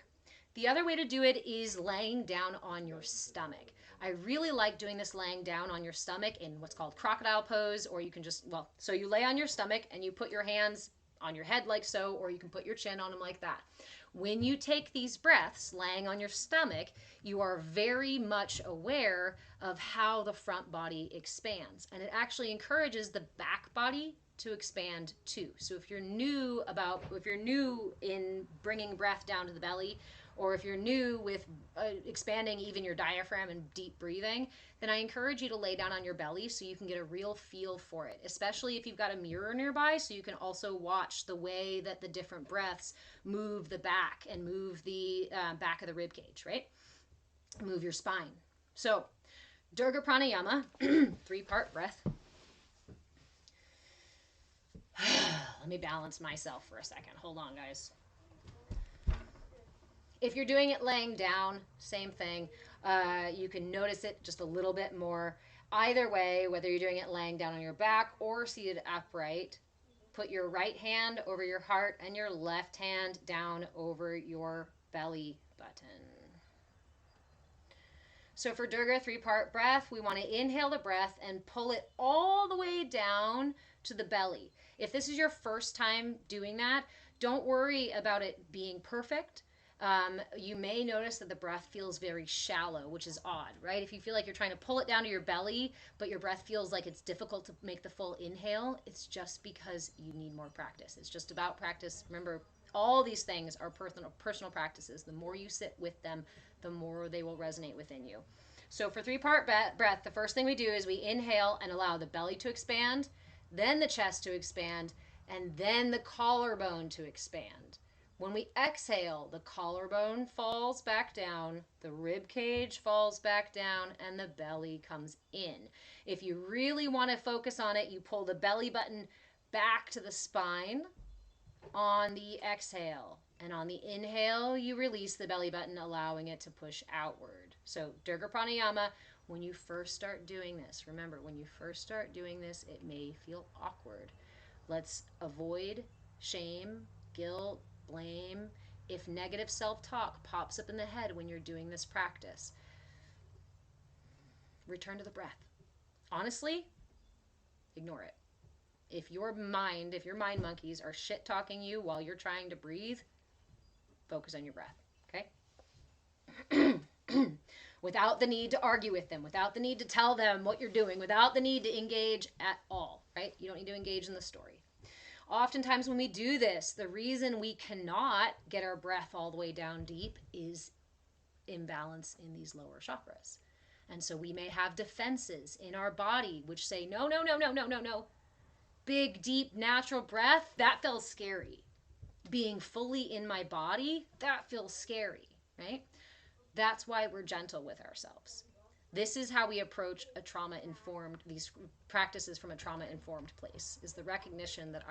The other way to do it is laying down on your stomach. I really like doing this laying down on your stomach in what's called crocodile pose, or you can just, well, so you lay on your stomach and you put your hands on your head like so, or you can put your chin on them like that. When you take these breaths laying on your stomach, you are very much aware of how the front body expands. And it actually encourages the back body to expand too. So if you're new in bringing breath down to the belly, or if you're new with expanding even your diaphragm and deep breathing, then I encourage you to lay down on your belly so you can get a real feel for it, especially if you've got a mirror nearby, so you can also watch the way that the different breaths move the back and move the back of the rib cage, right? Move your spine. So, Durga Pranayama, 3-part breath. Let me balance myself for a second. Hold on, guys. If you're doing it laying down, same thing. You can notice it just a little bit more. Either way, whether you're doing it laying down on your back or seated upright, put your right hand over your heart and your left hand down over your belly button. So for Durga 3-part breath, we want to inhale the breath and pull it all the way down to the belly. If this is your first time doing that, don't worry about it being perfect. You may notice that the breath feels very shallow, which is odd, right? If you feel like you're trying to pull it down to your belly, but your breath feels like it's difficult to make the full inhale, it's just because you need more practice. It's just about practice. Remember, all these things are personal practices. The more you sit with them, the more they will resonate within you. So for 3-part breath, the first thing we do is we inhale and allow the belly to expand, then the chest to expand, and then the collarbone to expand. When we exhale, the collarbone falls back down, the rib cage falls back down, and the belly comes in. If you really want to focus on it, you pull the belly button back to the spine on the exhale. And on the inhale, you release the belly button, allowing it to push outward. So Durga Pranayama, when you first start doing this, remember, when you first start doing this, it may feel awkward. Let's avoid shame, guilt, blame. If negative self-talk pops up in the head when you're doing this practice, return to the breath. Honestly, ignore it. If your mind monkeys are shit-talking you while you're trying to breathe, focus on your breath, okay? Without the need to argue with them, without the need to tell them what you're doing, without the need to engage at all, right? You don't need to engage in the story. Oftentimes when we do this, the reason we cannot get our breath all the way down deep is imbalance in these lower chakras. And so we may have defenses in our body which say, no, no, no, no, no, no, no. Big, deep, natural breath, that feels scary. Being fully in my body, that feels scary, right? That's why we're gentle with ourselves. This is how we approach these practices from a trauma-informed place, is the recognition that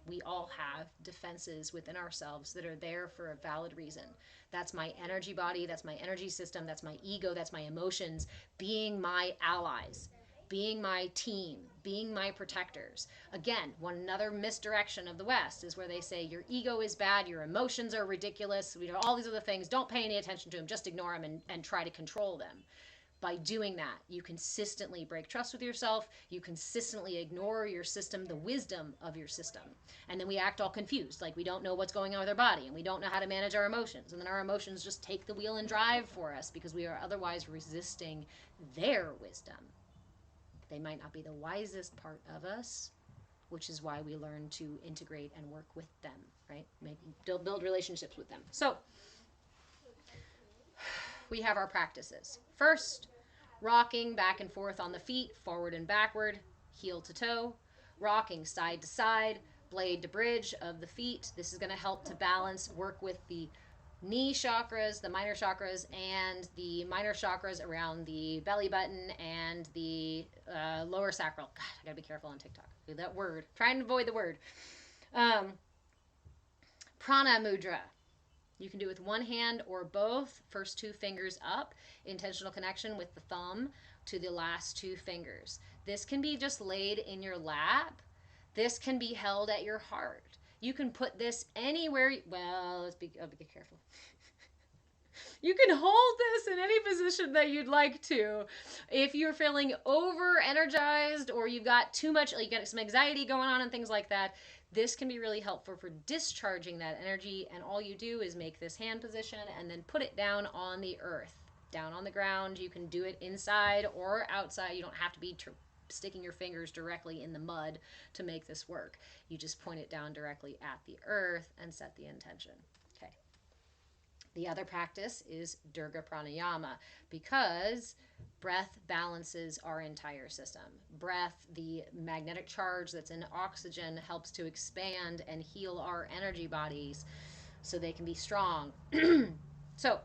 we all have defenses within ourselves that are there for a valid reason. That's my energy body, that's my energy system, that's my ego, that's my emotions, being my allies, being my team, being my protectors. Again, another misdirection of the West is where they say your ego is bad, your emotions are ridiculous, all these other things, don't pay any attention to them, just ignore them and try to control them. By doing that, you consistently break trust with yourself, you consistently ignore your system, the wisdom of your system. And then we act all confused, like we don't know what's going on with our body, and we don't know how to manage our emotions. And then our emotions just take the wheel and drive for us because we are otherwise resisting their wisdom. They might not be the wisest part of us, which is why we learn to integrate and work with them, right? Build relationships with them. So, we have our practices. First, Rocking back and forth on the feet, forward and backward, heel to toe. Rocking side to side, blade to bridge of the feet. This is going to help to balance, work with the knee chakras, the minor chakras, and the minor chakras around the belly button and the lower sacral. God, I gotta be careful on TikTok. That word. Trying to avoid the word. Prana mudra. You can do it with one hand or both. First two fingers up. Intentional connection with the thumb to the last two fingers. This can be just laid in your lap. This can be held at your heart. You can put this anywhere. Well, I'll be careful. You can hold this in any position that you'd like to. If you're feeling over energized or you've got too much, like you got some anxiety going on and things like that, this can be really helpful for discharging that energy. And all you do is make this hand position and then put it down on the earth, down on the ground. You can do it inside or outside. You don't have to be sticking your fingers directly in the mud to make this work. You just point it down directly at the earth and set the intention. Okay. The other practice is Durga Pranayama because breath balances our entire system. Breath, the magnetic charge that's in oxygen, helps to expand and heal our energy bodies so they can be strong. So,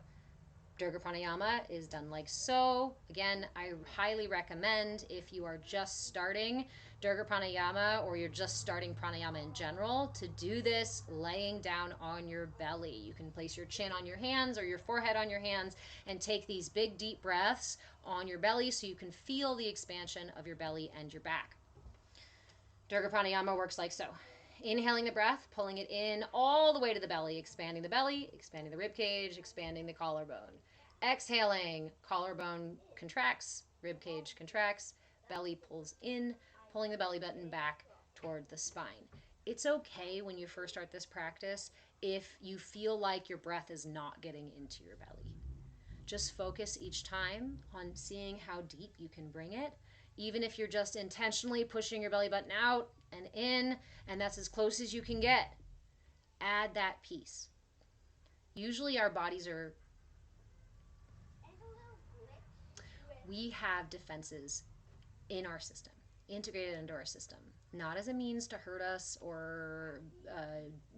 Durga Pranayama is done like so. Again, I highly recommend if you are just starting Durga Pranayama or you're just starting pranayama in general to do this laying down on your belly. You can place your chin on your hands or your forehead on your hands and take these big deep breaths on your belly so you can feel the expansion of your belly and your back. Durga Pranayama works like so. Inhaling the breath, pulling it in all the way to the belly, expanding the rib cage, expanding the collarbone. Exhaling, collarbone contracts, rib cage contracts, belly pulls in, pulling the belly button back toward the spine. It's okay when you first start this practice if you feel like your breath is not getting into your belly. Just focus each time on seeing how deep you can bring it. Even if you're just intentionally pushing your belly button out and in, and that's as close as you can get, add that piece. Usually our bodies we have defenses in our system, integrated into our system, not as a means to hurt us or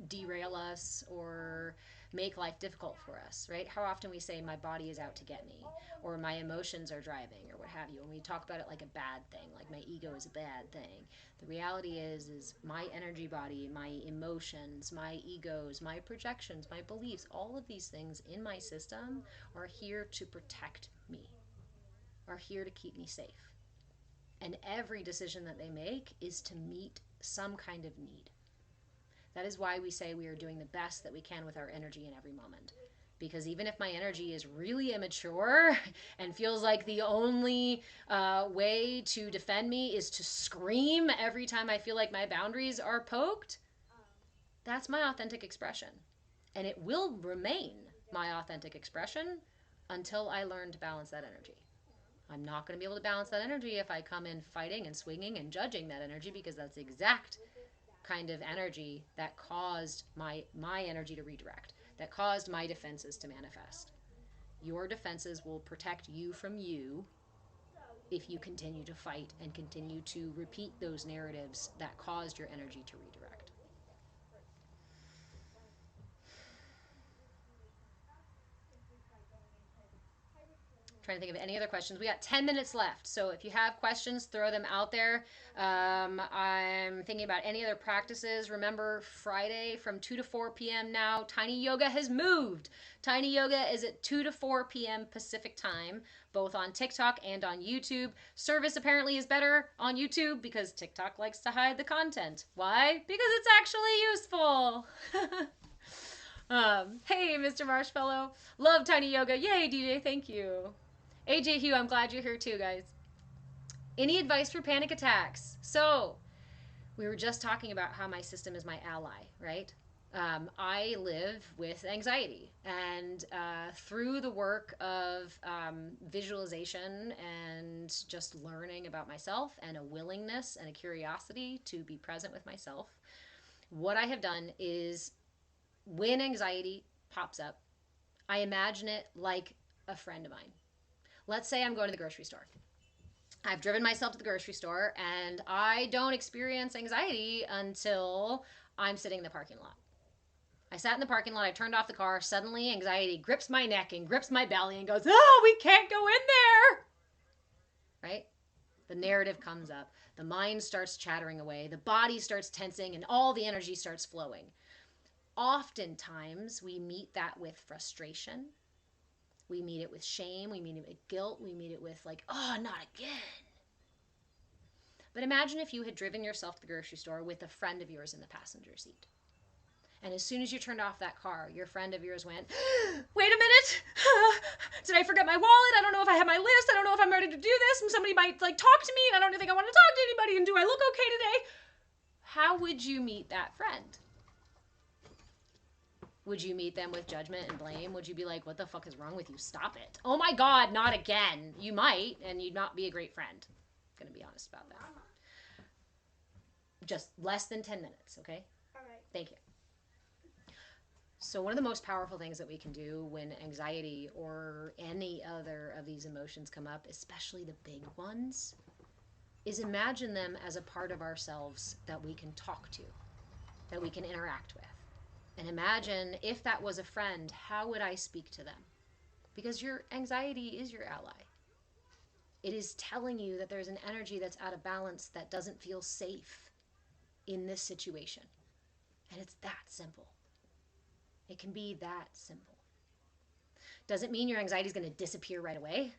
derail us or make life difficult for us, right? How often we say my body is out to get me or my emotions are driving or what have you, and we talk about it like a bad thing, like my ego is a bad thing. The reality is my energy body, my emotions, my egos, my projections, my beliefs, all of these things in my system are here to protect me, are here to keep me safe. And every decision that they make is to meet some kind of need. That is why we say we are doing the best that we can with our energy in every moment. Because even if my energy is really immature and feels like the only way to defend me is to scream every time I feel like my boundaries are poked, that's my authentic expression. And it will remain my authentic expression until I learn to balance that energy. I'm not going to be able to balance that energy if I come in fighting and swinging and judging that energy, because that's the exact kind of energy that caused my energy to redirect, that caused my defenses to manifest. Your defenses will protect you from you if you continue to fight and continue to repeat those narratives that caused your energy to redirect. Trying to think of any other questions. We got 10 minutes left, so if you have questions, throw them out there. I'm thinking about any other practices. Remember, Friday from 2 to 4 p.m. now, Tiny Yoga has moved. Tiny Yoga is at 2 to 4 p.m. Pacific time, both on TikTok and on YouTube. Service apparently is better on YouTube because TikTok likes to hide the content. Why? Because it's actually useful. Hey, Mr. Marshmallow. Love Tiny Yoga. Yay, DJ. Thank you. AJ Hugh, I'm glad you're here too, guys. Any advice for panic attacks? So, we were just talking about how my system is my ally, right? I live with anxiety, and through the work of visualization and just learning about myself and a willingness and a curiosity to be present with myself, what I have done is when anxiety pops up, I imagine it like a friend of mine. Let's say I'm going to the grocery store. I've driven myself to the grocery store and I don't experience anxiety until I'm sitting in the parking lot. I sat in the parking lot, I turned off the car, suddenly anxiety grips my neck and grips my belly and goes, oh, we can't go in there. Right? The narrative comes up. The mind starts chattering away. The body starts tensing and all the energy starts flowing. Oftentimes, we meet that with frustration. We meet it with shame. We meet it with guilt. We meet it with, like, oh, not again. But imagine if you had driven yourself to the grocery store with a friend of yours in the passenger seat. And as soon as you turned off that car, your friend of yours went, wait a minute, did I forget my wallet? I don't know if I have my list. I don't know if I'm ready to do this. And somebody might talk to me and I don't think I want to talk to anybody. And do I look okay today? How would you meet that friend? Would you meet them with judgment and blame? Would you be like, what the fuck is wrong with you? Stop it. Oh my God, not again. You might, and you'd not be a great friend. I'm going to be honest about that. Just less than 10 minutes, okay? All right. Thank you. So one of the most powerful things that we can do when anxiety or any other of these emotions come up, especially the big ones, is imagine them as a part of ourselves that we can talk to, that we can interact with. And imagine if that was a friend, how would I speak to them? Because your anxiety is your ally. It is telling you that there's an energy that's out of balance that doesn't feel safe in this situation. And it's that simple. It can be that simple. Does it mean your anxiety is going to disappear right away?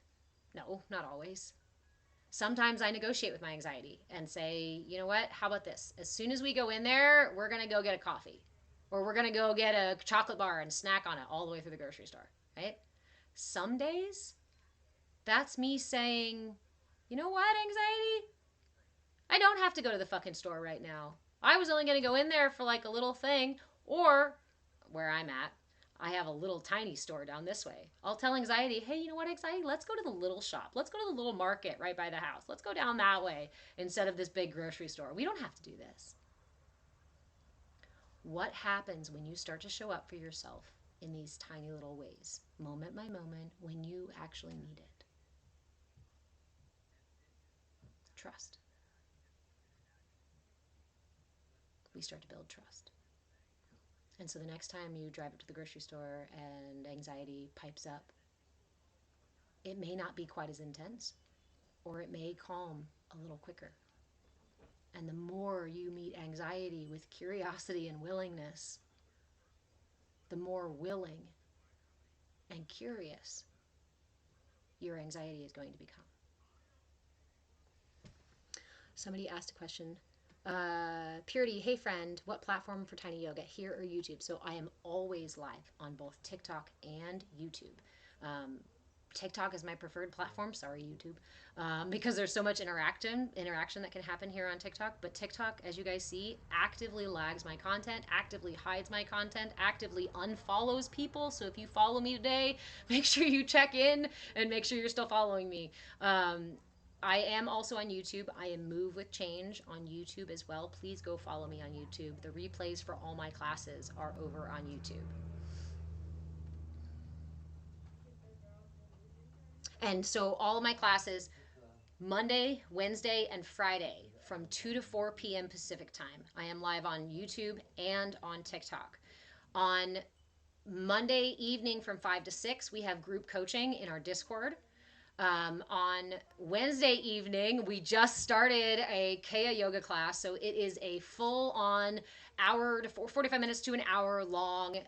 No, not always. Sometimes I negotiate with my anxiety and say, you know what, how about this? As soon as we go in there, we're going to go get a coffee. Or we're going to go get a chocolate bar and snack on it all the way through the grocery store, right? Some days, that's me saying, you know what, anxiety? I don't have to go to the fucking store right now. I was only going to go in there for like a little thing. Or where I'm at, I have a little tiny store down this way. I'll tell anxiety, hey, you know what, anxiety? Let's go to the little shop. Let's go to the little market right by the house. Let's go down that way instead of this big grocery store. We don't have to do this. What happens when you start to show up for yourself in these tiny little ways, moment by moment, when you actually need it? Trust. We start to build trust. And so the next time you drive up to the grocery store and anxiety pipes up, it may not be quite as intense, or it may calm a little quicker. And the more you meet anxiety with curiosity and willingness, the more willing and curious your anxiety is going to become. Somebody asked a question. Purity, hey friend, what platform for Tiny Yoga, here or YouTube? So I am always live on both TikTok and YouTube. TikTok is my preferred platform. Sorry, YouTube. Because there's so much interaction that can happen here on TikTok. But TikTok, as you guys see, actively lags my content, actively hides my content, actively unfollows people. So if you follow me today, make sure you check in and make sure you're still following me. I am also on YouTube. I am Move with Change on YouTube as well. Please go follow me on YouTube. The replays for all my classes are over on YouTube. And so all of my classes, Monday, Wednesday, and Friday from 2 to 4 p.m. Pacific time. I am live on YouTube and on TikTok. On Monday evening from 5 to 6, we have group coaching in our Discord. On Wednesday evening, we just started a CAYA yoga class. So it is a full-on hour to 45 minutes to an hour long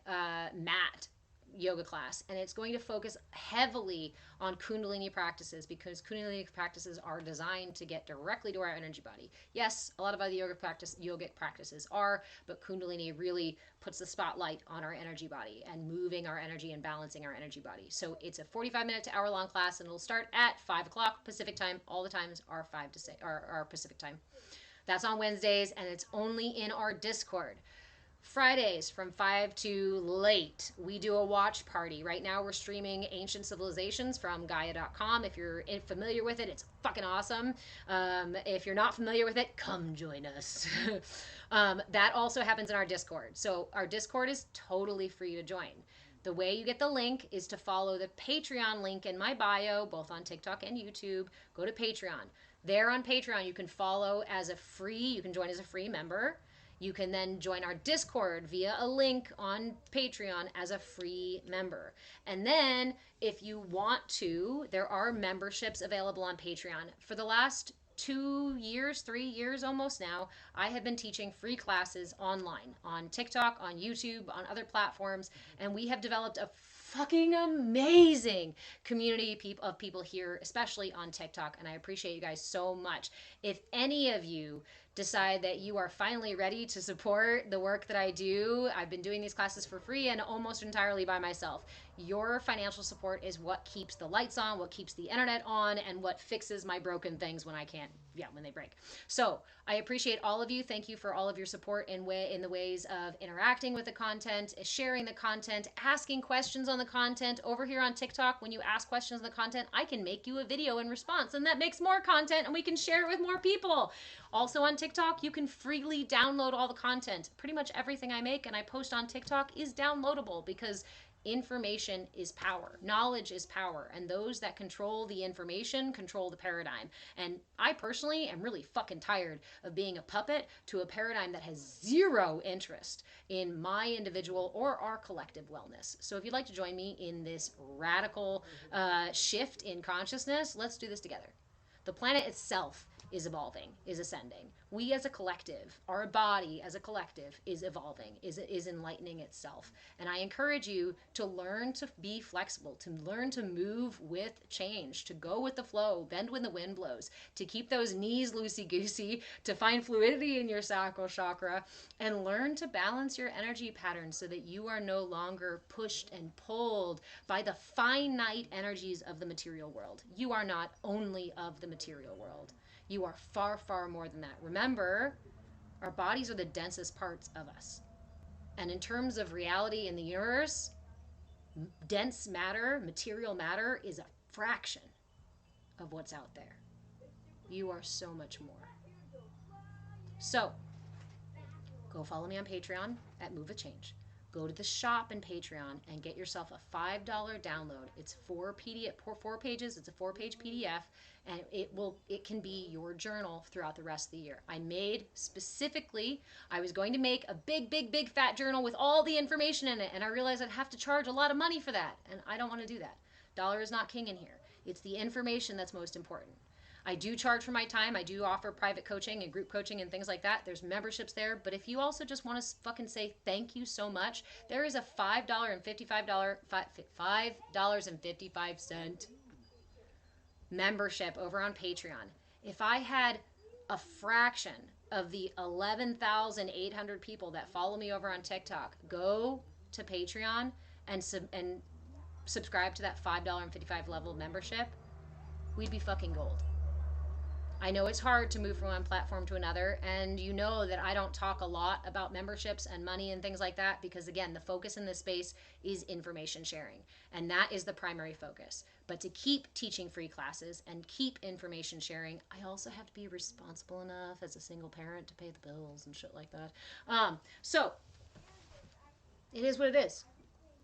mat yoga class, and it's going to focus heavily on Kundalini practices, because Kundalini practices are designed to get directly to our energy body. Yes, a lot of other yogic practices are, but Kundalini really puts the spotlight on our energy body and moving our energy and balancing our energy body. So it's a 45-minute to hour-long class, and it'll start at 5 o'clock Pacific time. All the times are 5 to 6, are Pacific time. That's on Wednesdays, and it's only in our Discord. Fridays from 5 to late, we do a watch party. Right now we're streaming Ancient Civilizations from CAYA.com. If you're familiar with it, it's fucking awesome. If you're not familiar with it, come join us. That also happens in our Discord. So our Discord is totally free to join. The way you get the link is to follow the Patreon link in my bio, both on TikTok and YouTube. Go to Patreon. There on Patreon, you can you can join as a free member. You can then join our Discord via a link on Patreon as a free member. And then if you want to, there are memberships available on Patreon. For the last 2 years, 3 years almost now, I have been teaching free classes online on TikTok, on YouTube, on other platforms, and we have developed a fucking amazing community of people here, especially on TikTok, and I appreciate you guys so much. If any of you decide that you are finally ready to support the work that I do, I've been doing these classes for free and almost entirely by myself. Your financial support is what keeps the lights on, what keeps the internet on, and what fixes my broken things when when they break. So I appreciate all of you. Thank you for all of your support in the ways of interacting with the content, sharing the content, asking questions on the content. Over here on TikTok, when you ask questions on the content, I can make you a video in response, and that makes more content, and we can share it with more people. Also on TikTok, you can freely download all the content. Pretty much everything I make and I post on TikTok is downloadable because information is power. Knowledge is power. And those that control the information control the paradigm. And I personally am really fucking tired of being a puppet to a paradigm that has zero interest in my individual or our collective wellness. So if you'd like to join me in this radical shift in consciousness, let's do this together. The planet itself is evolving, is ascending. We as a collective, our body as a collective is evolving, is enlightening itself. And I encourage you to learn to be flexible, to learn to move with change, to go with the flow, bend when the wind blows, to keep those knees loosey-goosey, to find fluidity in your sacral chakra, and learn to balance your energy patterns so that you are no longer pushed and pulled by the finite energies of the material world. You are not only of the material world. You are far, far more than that. Remember, our bodies are the densest parts of us. And in terms of reality in the universe, dense matter, material matter, is a fraction of what's out there. You are so much more. So, go follow me on Patreon at Move a Change. Go to the shop in Patreon and get yourself a $5 download. It's 4 pages. It's a 4-page PDF, and it can be your journal throughout the rest of the year. I was going to make a big fat journal with all the information in it, and I realized I'd have to charge a lot of money for that, and I don't want to do that. Dollar is not king in here. It's the information that's most important. I do charge for my time. I do offer private coaching and group coaching and things like that. There's memberships there. But if you also just want to fucking say thank you so much, there is a $5.55 membership over on Patreon. If I had a fraction of the 11,800 people that follow me over on TikTok go to Patreon and subscribe to that $5.55 level membership, we'd be fucking gold. I know it's hard to move from one platform to another, and you know that I don't talk a lot about memberships and money and things like that because, again, the focus in this space is information sharing, and that is the primary focus. But to keep teaching free classes and keep information sharing, I also have to be responsible enough as a single parent to pay the bills and shit like that. So it is what it is.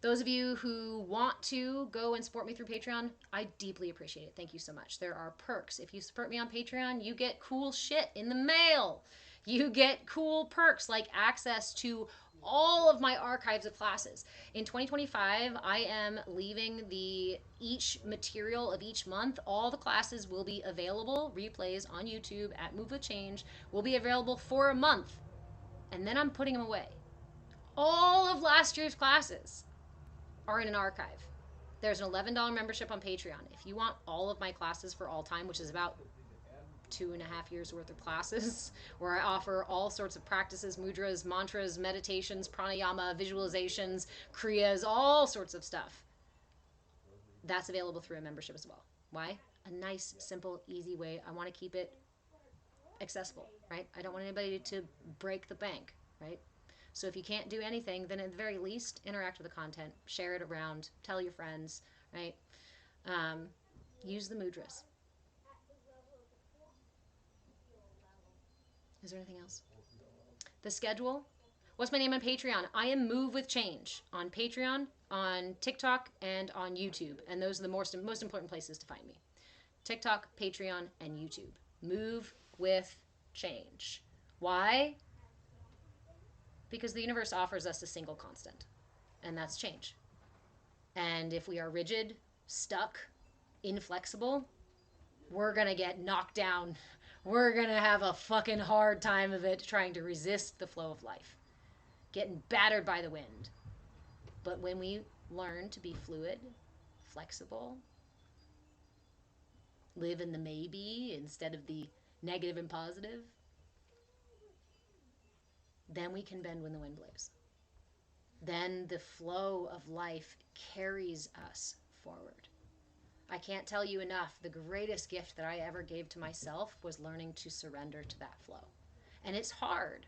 Those of you who want to go and support me through Patreon, I deeply appreciate it. Thank you so much. There are perks. If you support me on Patreon, you get cool shit in the mail. You get cool perks like access to all of my archives of classes. In 2025, I am leaving each material of each month. All the classes will be available. Replays on YouTube at Move with Change will be available for a month. And then I'm putting them away. All of last year's classes are in an archive. There's an $11 membership on Patreon. If you want all of my classes for all time, which is about 2.5 years worth of classes, where I offer all sorts of practices, mudras, mantras, meditations, pranayama, visualizations, kriyas, all sorts of stuff, that's available through a membership as well. Why? A nice, simple, easy way. I want to keep it accessible, right? I don't want anybody to break the bank, right? So if you can't do anything, then at the very least, interact with the content, share it around, tell your friends, right? Use the mudras. Is there anything else? The schedule? What's my name on Patreon? I am Move with Change on Patreon, on TikTok, and on YouTube. And those are the most important places to find me. TikTok, Patreon, and YouTube. Move with Change. Why? Because the universe offers us a single constant, and that's change. And if we are rigid, stuck, inflexible, we're going to get knocked down. We're going to have a fucking hard time of it trying to resist the flow of life, getting battered by the wind. But when we learn to be fluid, flexible, live in the maybe instead of the negative and positive, then we can bend when the wind blows. Then the flow of life carries us forward. I can't tell you enough, the greatest gift that I ever gave to myself was learning to surrender to that flow. And it's hard.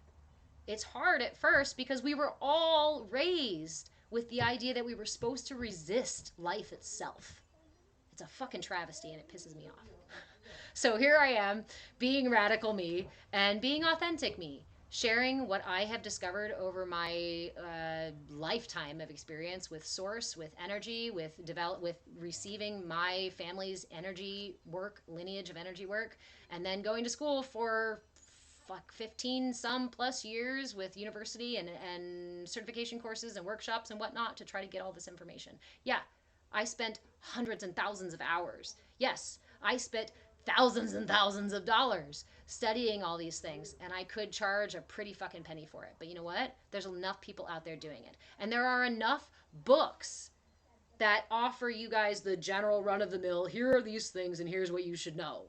It's hard at first because we were all raised with the idea that we were supposed to resist life itself. It's a fucking travesty and it pisses me off. So here I am, being radical me and being authentic me, sharing what I have discovered over my lifetime of experience with source, with energy, with receiving my family's energy work, lineage of energy work, and then going to school for 15 some plus years with university and certification courses and workshops and whatnot to try to get all this information. Yeah, I spent hundreds and thousands of hours. Yes, I spent thousands and thousands of dollars studying all these things, and I could charge a pretty fucking penny for it. But you know what? There's enough people out there doing it. And there are enough books that offer you guys the general run-of-the-mill, here are these things and here's what you should know.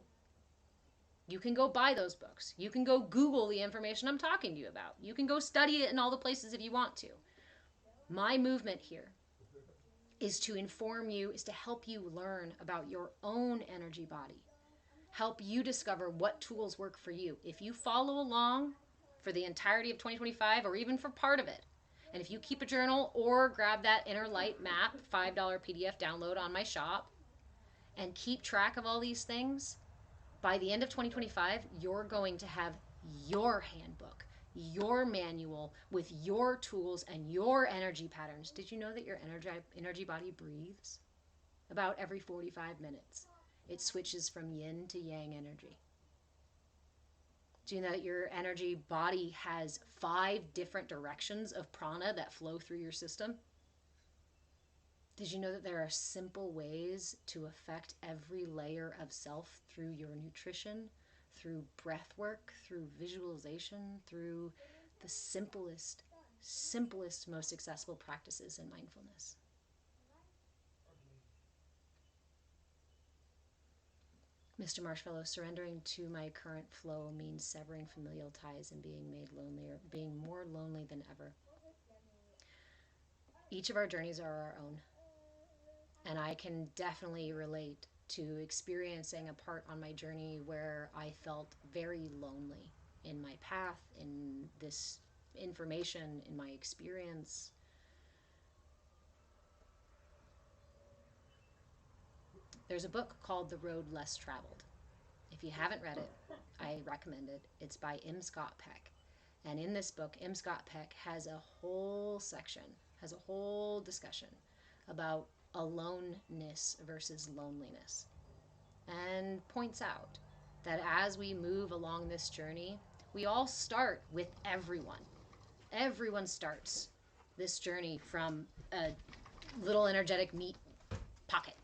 You can go buy those books. You can go Google the information I'm talking to you about. You can go study it in all the places if you want to. My movement here is to inform you, is to help you learn about your own energy body. Help you discover what tools work for you. If you follow along for the entirety of 2025 or even for part of it, and if you keep a journal or grab that Inner Light map, $5 PDF download on my shop, and keep track of all these things, by the end of 2025, you're going to have your handbook, your manual with your tools and your energy patterns. Did you know that your energy body breathes? About every 45 minutes. It switches from yin to yang energy. Do you know that your energy body has 5 different directions of prana that flow through your system? Did you know that there are simple ways to affect every layer of self through your nutrition, through breath work, through visualization, through the simplest, most accessible practices in mindfulness? Mr. Marshmallow, surrendering to my current flow means severing familial ties and being made lonelier, being more lonely than ever. Each of our journeys are our own. And I can definitely relate to experiencing a part on my journey where I felt very lonely in my path, in this information, in my experience. There's a book called The Road Less Traveled. If you haven't read it, I recommend it. It's by M. Scott Peck. And in this book, M. Scott Peck has a whole section, has a whole discussion about aloneness versus loneliness, and points out that as we move along this journey, we all start with everyone. Everyone starts this journey from a little energetic meat pocket.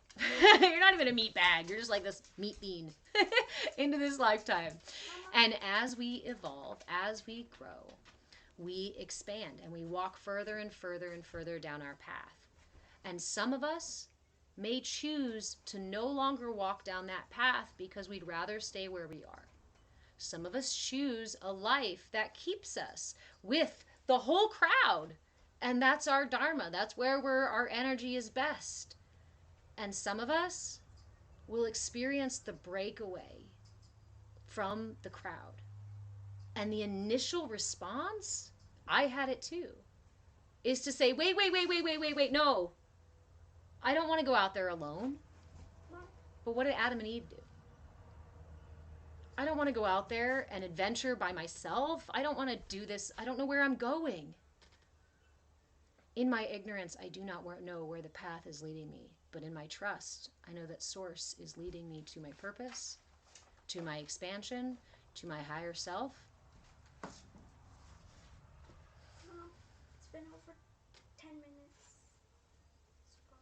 You're not even a meat bag. You're just like this meat bean into this lifetime. And as we evolve, as we grow, we expand and we walk further and further and further down our path. And some of us may choose to no longer walk down that path because we'd rather stay where we are. Some of us choose a life that keeps us with the whole crowd. And that's our dharma. That's where our energy is best. And some of us will experience the breakaway from the crowd. And the initial response, I had it too, is to say, wait, no. I don't want to go out there alone. But what did Adam and Eve do? I don't want to go out there and adventure by myself. I don't want to do this. I don't know where I'm going. In my ignorance, I do not know where the path is leading me, but in my trust, I know that Source is leading me to my purpose, to my expansion, to my higher self. Mom, it's been over 10 minutes.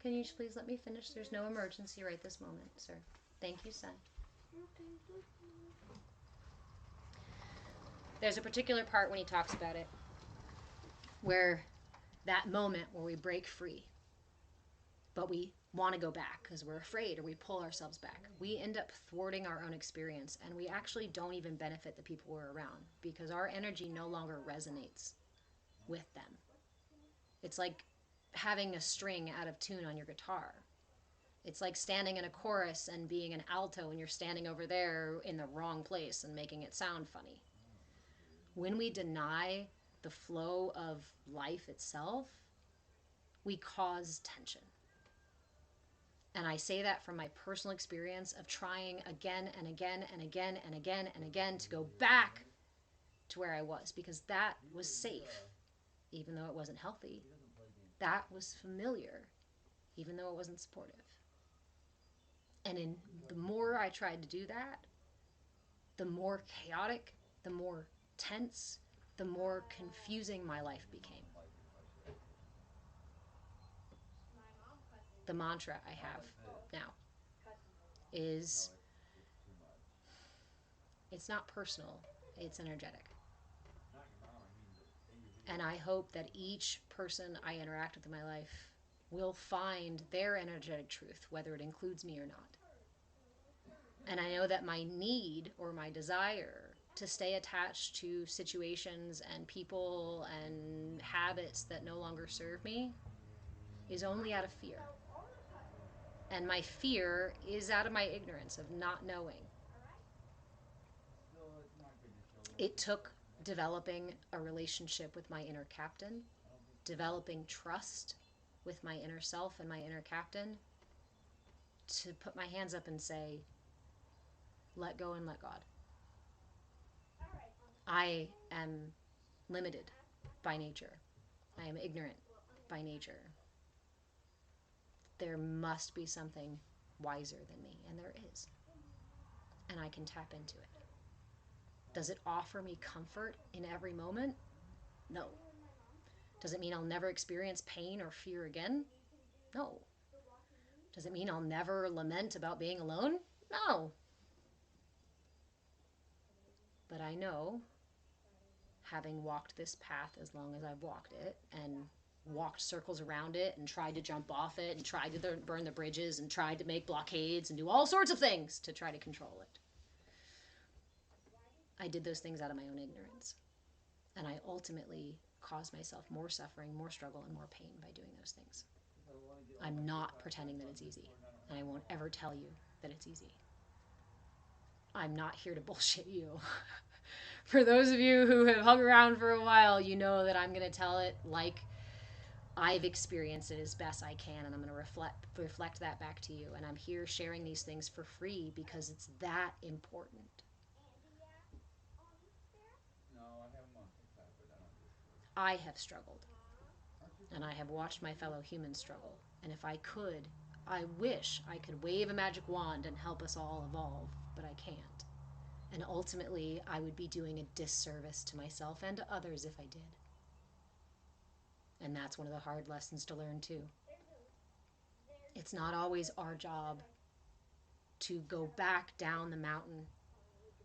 Can you please let me finish? There's no emergency right this moment, sir. Thank you, son. Okay. There's a particular part when he talks about it where that moment where we break free, but we want to go back because we're afraid or we pull ourselves back. We end up thwarting our own experience, and we actually don't even benefit the people we're around because our energy no longer resonates with them. It's like having a string out of tune on your guitar. It's like standing in a chorus and being an alto and you're standing over there in the wrong place and making it sound funny. When we deny the flow of life itself, we cause tension. And I say that from my personal experience of trying again and again and again and again and again to go back to where I was, because that was safe, even though it wasn't healthy. That was familiar, even though it wasn't supportive. And the more I tried to do that, the more chaotic, the more tense, the more confusing my life became. The mantra I have now is, it's not personal, it's energetic. And I hope that each person I interact with in my life will find their energetic truth, whether it includes me or not. And I know that my need or my desire to stay attached to situations and people and habits that no longer serve me is only out of fear. And my fear is out of my ignorance of not knowing. It took developing a relationship with my inner captain, developing trust with my inner self and my inner captain, to put my hands up and say, let go and let God. I am limited by nature. I am ignorant by nature. There must be something wiser than me, and there is. And I can tap into it. Does it offer me comfort in every moment? No. Does it mean I'll never experience pain or fear again? No. Does it mean I'll never lament about being alone? No. But I know, having walked this path as long as I've walked it and walked circles around it and tried to jump off it and tried to burn the bridges and tried to make blockades and do all sorts of things to try to control it. I did those things out of my own ignorance. And I ultimately caused myself more suffering, more struggle, and more pain by doing those things. I'm not pretending that it's easy. And I won't ever tell you that it's easy. I'm not here to bullshit you. For those of you who have hung around for a while, you know that I'm going to tell it like I've experienced it as best I can, and I'm going to reflect that back to you. And I'm here sharing these things for free because it's that important. I have struggled, and I have watched my fellow humans struggle. And if I could, I wish I could wave a magic wand and help us all evolve, but I can't. And ultimately, I would be doing a disservice to myself and to others if I did. And that's one of the hard lessons to learn too. It's not always our job to go back down the mountain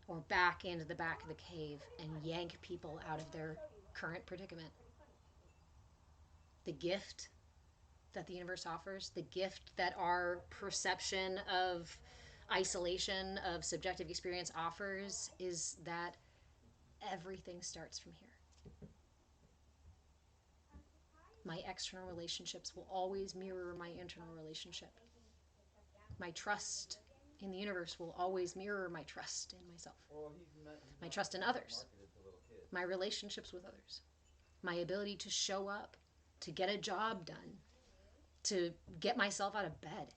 or back into the back of the cave and yank people out of their current predicament. The gift that the universe offers, the gift that our perception of isolation, of subjective experience offers, is that everything starts from here. My external relationships will always mirror my internal relationship. My trust in the universe will always mirror my trust in myself. My trust in others. My relationships with others. My ability to show up, to get a job done, to get myself out of bed.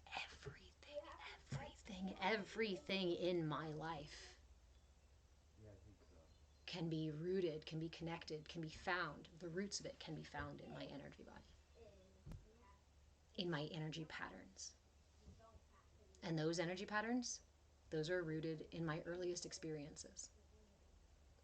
Everything in my life can be rooted, can be connected, can be found. The roots of it can be found in my energy body. in my energy patterns. And those energy patterns, those are rooted in my earliest experiences.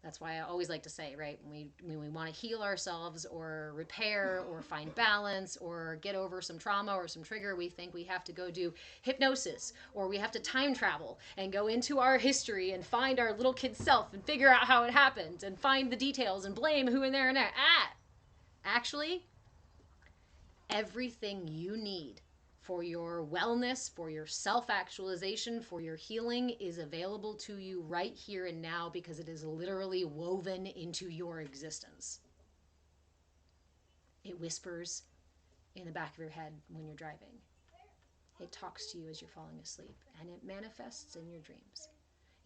That's why I always like to say, right, when we want to heal ourselves or repair or find balance or get over some trauma or some trigger, we think we have to go do hypnosis or we have to time travel and go into our history and find our little kid self and figure out how it happened and find the details and blame who in there and there. Actually, everything you need for your wellness, for your self-actualization, for your healing is available to you right here and now because it is literally woven into your existence. It whispers in the back of your head when you're driving. It talks to you as you're falling asleep, and it manifests in your dreams.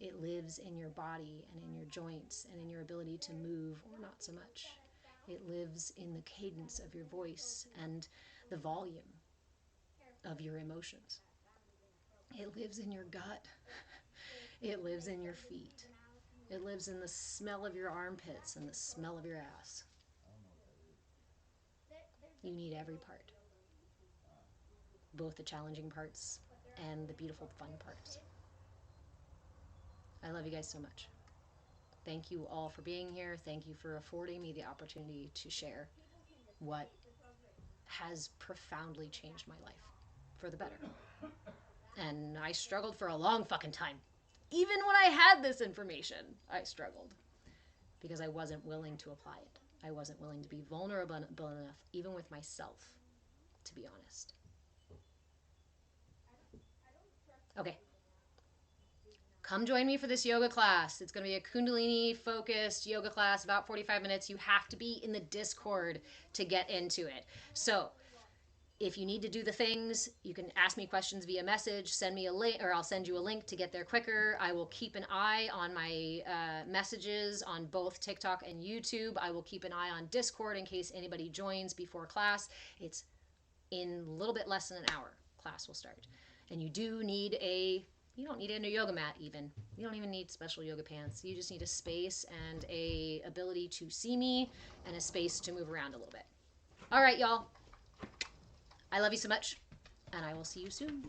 It lives in your body and in your joints and in your ability to move or not so much. It lives in the cadence of your voice and the volume of your emotions. It lives in your gut. It lives in your feet. It lives in the smell of your armpits and the smell of your ass. You need every part, both the challenging parts and the beautiful, fun parts. I love you guys so much. Thank you all for being here. Thank you for affording me the opportunity to share what has profoundly changed my life for the better. And I struggled for a long fucking time. Even when I had this information, I struggled because I wasn't willing to apply it. I wasn't willing to be vulnerable enough, even with myself, to be honest. Okay. Come join me for this yoga class. It's going to be a Kundalini focused yoga class, about 45 minutes. You have to be in the Discord to get into it. So if you need to do the things, you can ask me questions via message, send me a link, or I'll send you a link to get there quicker. I will keep an eye on my messages on both TikTok and YouTube. I will keep an eye on Discord in case anybody joins before class. It's in a little bit less than an hour. Class will start. And you don't need a yoga mat even. You don't even need special yoga pants. You just need a space and a ability to see me and a space to move around a little bit. All right, y'all. I love you so much, and I will see you soon.